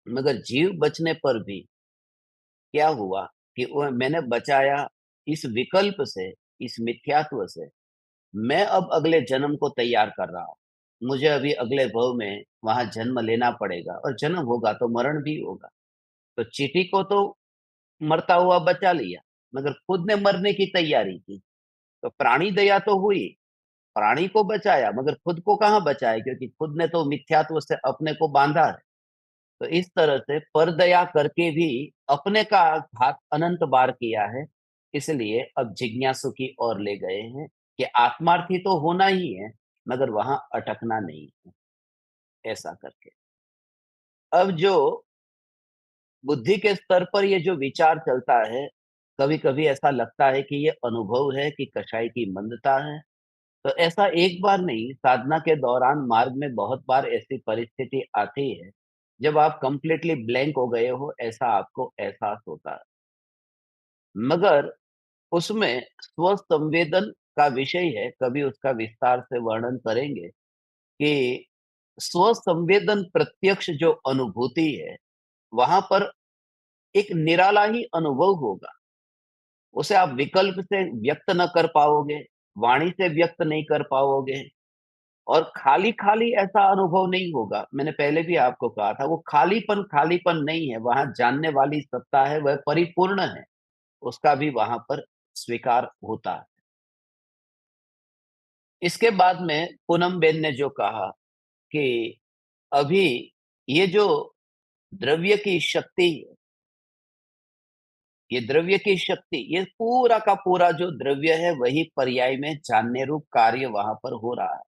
मगर जीव बचने पर भी क्या हुआ कि वह मैंने बचाया इस विकल्प से, इस मिथ्यात्व से। मैं अब अगले जन्म को तैयार कर रहा हूं। मुझे अभी अगले भव में वहां जन्म लेना पड़ेगा, और जन्म होगा तो मरण भी होगा। तो चींटी को तो मरता हुआ बचा लिया, मगर खुद ने मरने की तैयारी की। तो प्राणी दया तो हुई, प्राणी को बचाया, मगर खुद को कहाँ बचाया, क्योंकि खुद ने तो मिथ्यात्व से अपने को बांधा है। तो इस तरह से परदया करके भी अपने का घात अनंत बार किया है। इसलिए अब जिज्ञासु की ओर ले गए हैं कि आत्मार्थी तो होना ही है, मगर वहां अटकना नहीं है, ऐसा करके। अब जो बुद्धि के स्तर पर ये जो विचार चलता है, कभी कभी ऐसा लगता है कि ये अनुभव है कि कषाय की मंदता है। तो ऐसा एक बार नहीं, साधना के दौरान मार्ग में बहुत बार ऐसी परिस्थिति आती है जब आप कंप्लीटली ब्लैंक हो गए हो, ऐसा आपको एहसास होता है। मगर उसमें स्व संवेदन का विषय है, कभी उसका विस्तार से वर्णन करेंगे कि स्व संवेदन प्रत्यक्ष जो अनुभूति है, वहां पर एक निराला ही अनुभव होगा। उसे आप विकल्प से व्यक्त न कर पाओगे, वाणी से व्यक्त नहीं कर पाओगे, और खाली-खाली ऐसा अनुभव नहीं होगा। मैंने पहले भी आपको कहा था, वो खालीपन खालीपन नहीं है, वहाँ जानने वाली सत्ता है, वह परिपूर्ण है, उसका भी वहाँ पर स्वीकार होता है। इसके बाद में पूनम बेन ने जो कहा कि अभी ये जो द्रव्य की शक्ति है, ये द्रव्य की शक्ति, ये पूरा का पूरा जो द्रव्य है, वही पर्याय में जानने रूप कार्य वहाँ पर हो रहा है।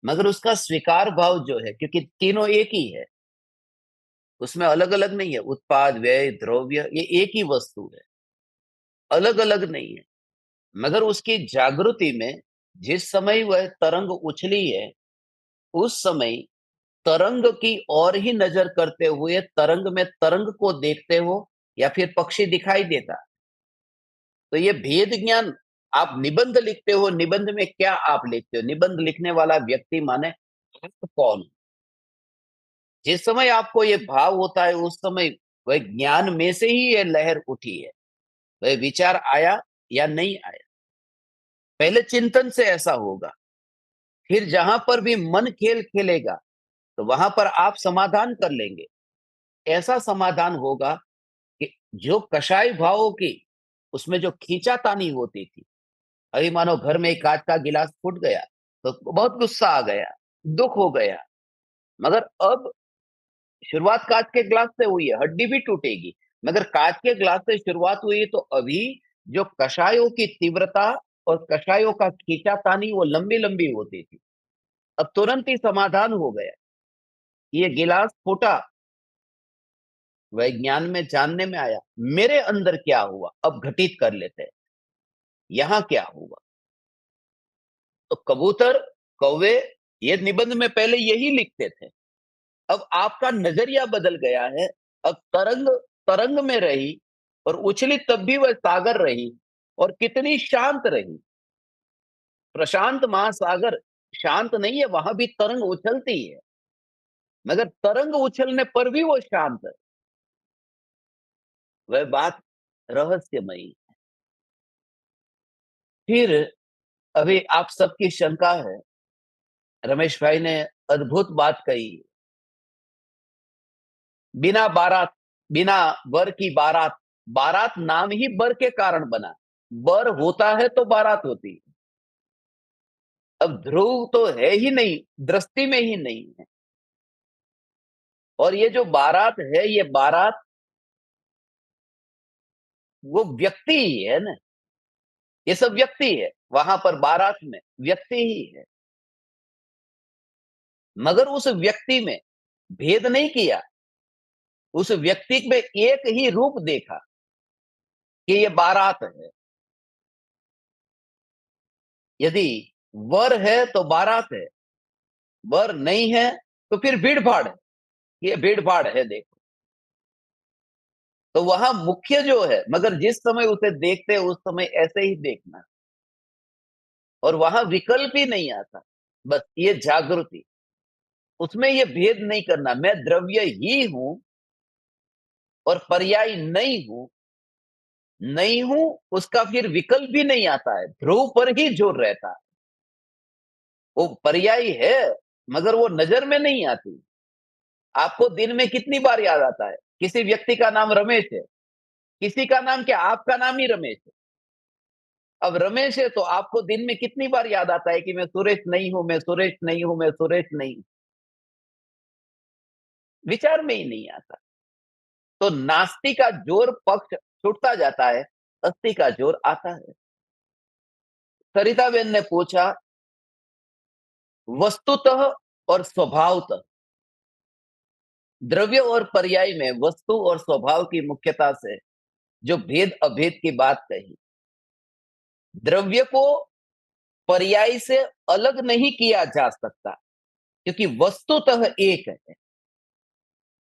मगर उसका स्वीकार भाव जो है, क्योंकि तीनों एक ही है, उसमें अलग-अलग नहीं है। उत्पाद, व्यय, द्रव्य, ये एक ही वस्तु है, अलग-अलग नहीं है। मगर उसकी जागृति में जिस समय वह तरंग उछली है, उस समय तरंग की ओर ही नजर करते हुए, तरंग में तरंग को देखते हो या फिर पक्षी दिखाई देता। तो ये भेद ज्ञान, आप निबंध लिखते हो, निबंध में क्या आप लिखते हो? निबंध लिखने वाला व्यक्ति माने आप कौन? जिस समय आपको ये भाव होता है, उस समय वह ज्ञान में से ही ये लहर उठी है, वह विचार आया या नहीं आया। पहले चिंतन से ऐसा होगा, फिर जहां पर भी मन खेल खेलेगा, तो वहां पर आप समाधान कर लेंगे। ऐसा समाधान होगा कि जो कषाय भावों की, उसमें जो खींचातानी होती थी, अभी मानो घर में एक कांच का गिलास फूट गया, तो बहुत गुस्सा आ गया, दुख हो गया, मगर अब शुरुआत कांच के ग्लास से हुई है, हड्डी भी टूटेगी, मगर कांच के ग्लास से शुरुआत हुई है, तो अभी जो कषायों की तीव्रता और कषायों का खींचातानी वो लंबी लंबी होती थी, अब तुरंत ही समाधान हो गया। ये गिलास फूटा, वह ज्ञान में जानने में आया, मेरे अंदर क्या हुआ अब घटित कर लेते हैं, यहां क्या हुआ। तो कबूतर, कौवे, ये निबंध में पहले यही लिखते थे, अब आपका नजरिया बदल गया है। अब तरंग तरंग में रही और उछली, तब भी वह सागर रही, और कितनी शांत रही। प्रशांत महासागर शांत नहीं है, वहां भी तरंग उछलती है, मगर तरंग उछलने पर भी वो शांत है। वह बात रहस्यमयी। फिर अभी आप सबकी शंका है, रमेश भाई ने अद्भुत बात कही, बिना बारात, बिना वर की बारात, बारात नाम ही बर के कारण बना, बर होता है तो बारात होती है। अब ध्रुव तो है ही नहीं, दृष्टि में ही नहीं है, और ये जो बारात है, ये बारात वो व्यक्ति ही है ना, ये सब व्यक्ति है, वहां पर बारात में व्यक्ति ही है, मगर उस व्यक्ति में भेद नहीं किया, उस व्यक्ति में एक ही रूप देखा कि ये बारात है। यदि वर है तो बारात है, वर नहीं है तो फिर भीड़ भाड़ है, ये भीड़ भाड़ है देखो। तो वहां मुख्य जो है, मगर जिस समय उसे देखते हैं उस समय ऐसे ही देखना, और वहां विकल्प ही नहीं आता, बस ये जागृति, उसमें ये भेद नहीं करना, मैं द्रव्य ही हूं और पर्याय नहीं हूं, नहीं हूं उसका फिर विकल्प भी नहीं आता है, ध्रुव पर ही जोर रहता है। वो पर्याय है, मगर वो नजर में नहीं आती। आपको दिन में कितनी बार याद आता है, किसी व्यक्ति का नाम रमेश है, किसी का नाम क्या, आपका नाम ही रमेश है। अब रमेश है तो आपको दिन में कितनी बार याद आता है कि मैं सुरेश नहीं हूं, मैं सुरेश नहीं हूं, मैं सुरेश नहीं हूं, विचार में ही नहीं आता। तो नास्ति का जोर पक्ष छूटता जाता है, अस्थि का जोर आता है। सरिताबेन ने पूछा, वस्तुतः और स्वभावतः, द्रव्य और पर्याय में वस्तु और स्वभाव की मुख्यता से जो भेद अभेद की बात कही, द्रव्य को पर्याय से अलग नहीं किया जा सकता, क्योंकि वस्तुतः एक है।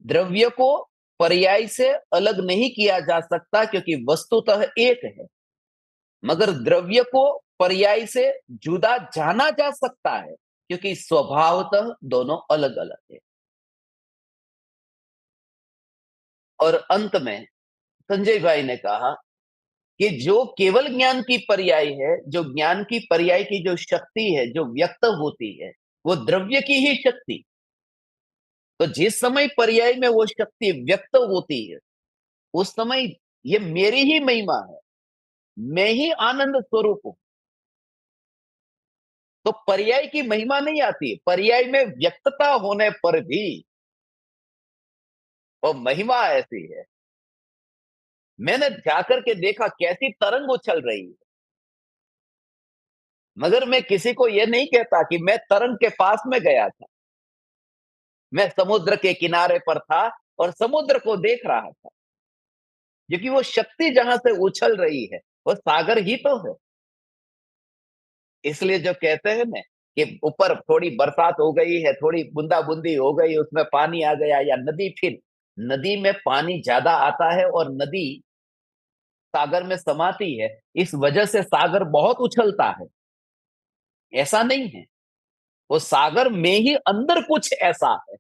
द्रव्य को पर्याय से अलग नहीं किया जा सकता क्योंकि वस्तुतः एक है, मगर द्रव्य को पर्याय से जुदा जाना जा सकता है क्योंकि स्वभावतः दोनों अलग अलग है। और अंत में संजय भाई ने कहा कि जो केवल ज्ञान की पर्याय है, जो ज्ञान की पर्याय की जो शक्ति है जो व्यक्त होती है, वो द्रव्य की ही शक्ति। तो जिस समय पर्याय में वो शक्ति व्यक्त होती है, उस समय ये मेरी ही महिमा है, मैं ही आनंद स्वरूप हूं। तो पर्याय की महिमा नहीं आती, पर्याय में व्यक्तता होने पर भी वो महिमा ऐसी है। मैंने जाकर के देखा कैसी तरंग उछल रही है, मगर मैं किसी को यह नहीं कहता कि मैं तरंग के पास में गया था, मैं समुद्र के किनारे पर था और समुद्र को देख रहा था, क्योंकि वो शक्ति जहां से उछल रही है वो सागर ही तो है। इसलिए जो कहते हैं ना कि ऊपर थोड़ी बरसात हो गई है, थोड़ी बूंदा बूंदी हो गई, उसमें पानी आ गया, या नदी, फिर नदी में पानी ज्यादा आता है और नदी सागर में समाती है, इस वजह से सागर बहुत उछलता है, ऐसा नहीं है। वो सागर में ही अंदर कुछ ऐसा है,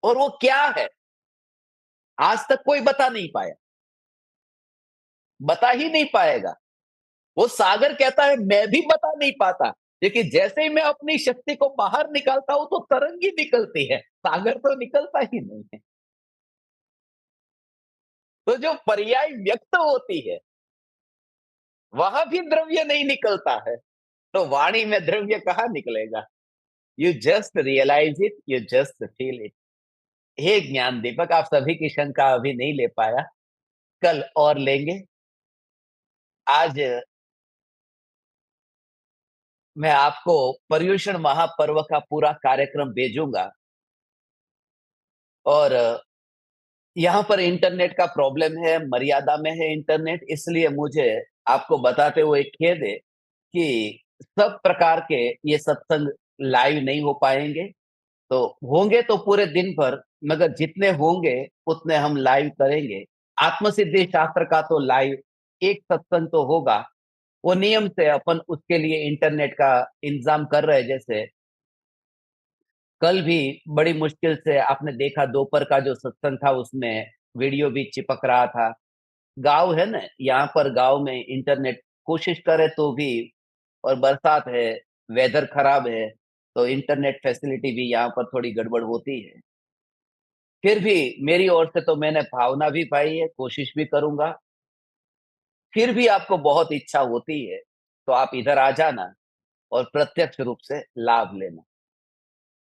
और वो क्या है आज तक कोई बता नहीं पाया, बता ही नहीं पाएगा। वो सागर कहता है मैं भी बता नहीं पाता, लेकिन जैसे ही मैं अपनी शक्ति को बाहर निकालता हूं तो तरंग ही निकलती है, सागर तो निकलता ही नहीं है। तो जो पर्याय व्यक्त होती है वहां भी द्रव्य नहीं निकलता है, तो वाणी में द्रव्य कहाँ निकलेगा? You just realise it, you just feel it. हे ज्ञान दीपक, आप सभी की शंका अभी नहीं ले पाया, कल और लेंगे। आज मैं आपको पर्युषण महापर्व का पूरा कार्यक्रम भेजूंगा, और यहाँ पर इंटरनेट का प्रॉब्लम है, मर्यादा में है इंटरनेट, इसलिए मुझे आपको बताते हुए खेद है कि सब प्रकार के ये सत्संग लाइव नहीं हो पाएंगे। तो होंगे तो पूरे दिन भर, मगर जितने होंगे उतने हम लाइव करेंगे। आत्मसिद्धि शास्त्र का तो लाइव एक सत्संग तो होगा, वो नियम से अपन उसके लिए इंटरनेट का इंतजाम कर रहे हैं। जैसे कल भी बड़ी मुश्किल से आपने देखा, दोपहर का जो सत्संग था उसमें वीडियो भी चिपक रहा था। गाँव है ना, यहाँ पर गाँव में इंटरनेट कोशिश करे तो भी, और बरसात है, वेदर खराब है, तो इंटरनेट फैसिलिटी भी यहाँ पर थोड़ी गड़बड़ होती है। फिर भी मेरी ओर से तो मैंने भावना भी पाई है, कोशिश भी करूँगा। फिर भी आपको बहुत इच्छा होती है, तो आप इधर आ जाना और प्रत्यक्ष रूप से लाभ लेना।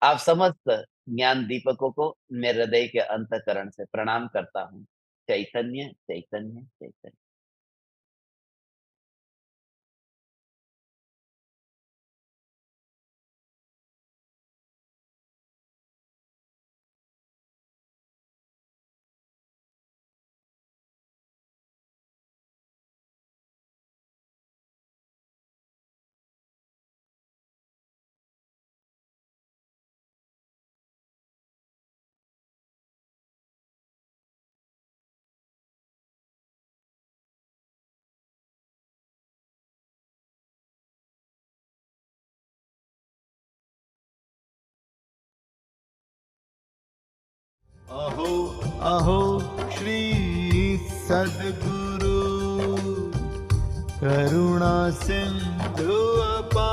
आप समस्त ज्ञान दीपकों को मैं हृदय के अंतःकरण से प्रणाम करता हूँ। चैतन्य, चैतन्य, चैतन्य। अहो अहो श्री सद्गुरु करुणा सिंधु अपार,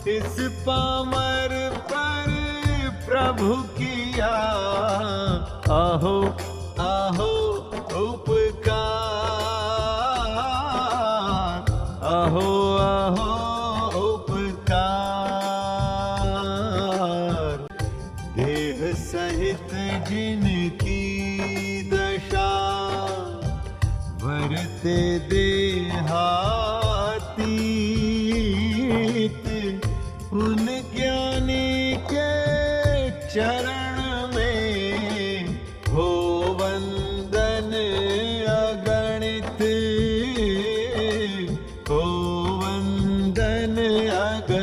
इस पामर पर प्रभु किया अहो अहो उपकार, अहो अहो उपकार। देह सहित जिनकी दशा, वरते देहातीत, उन ज्ञानी के चरण में हो वंदन अगणित, हो वंदन अगणित।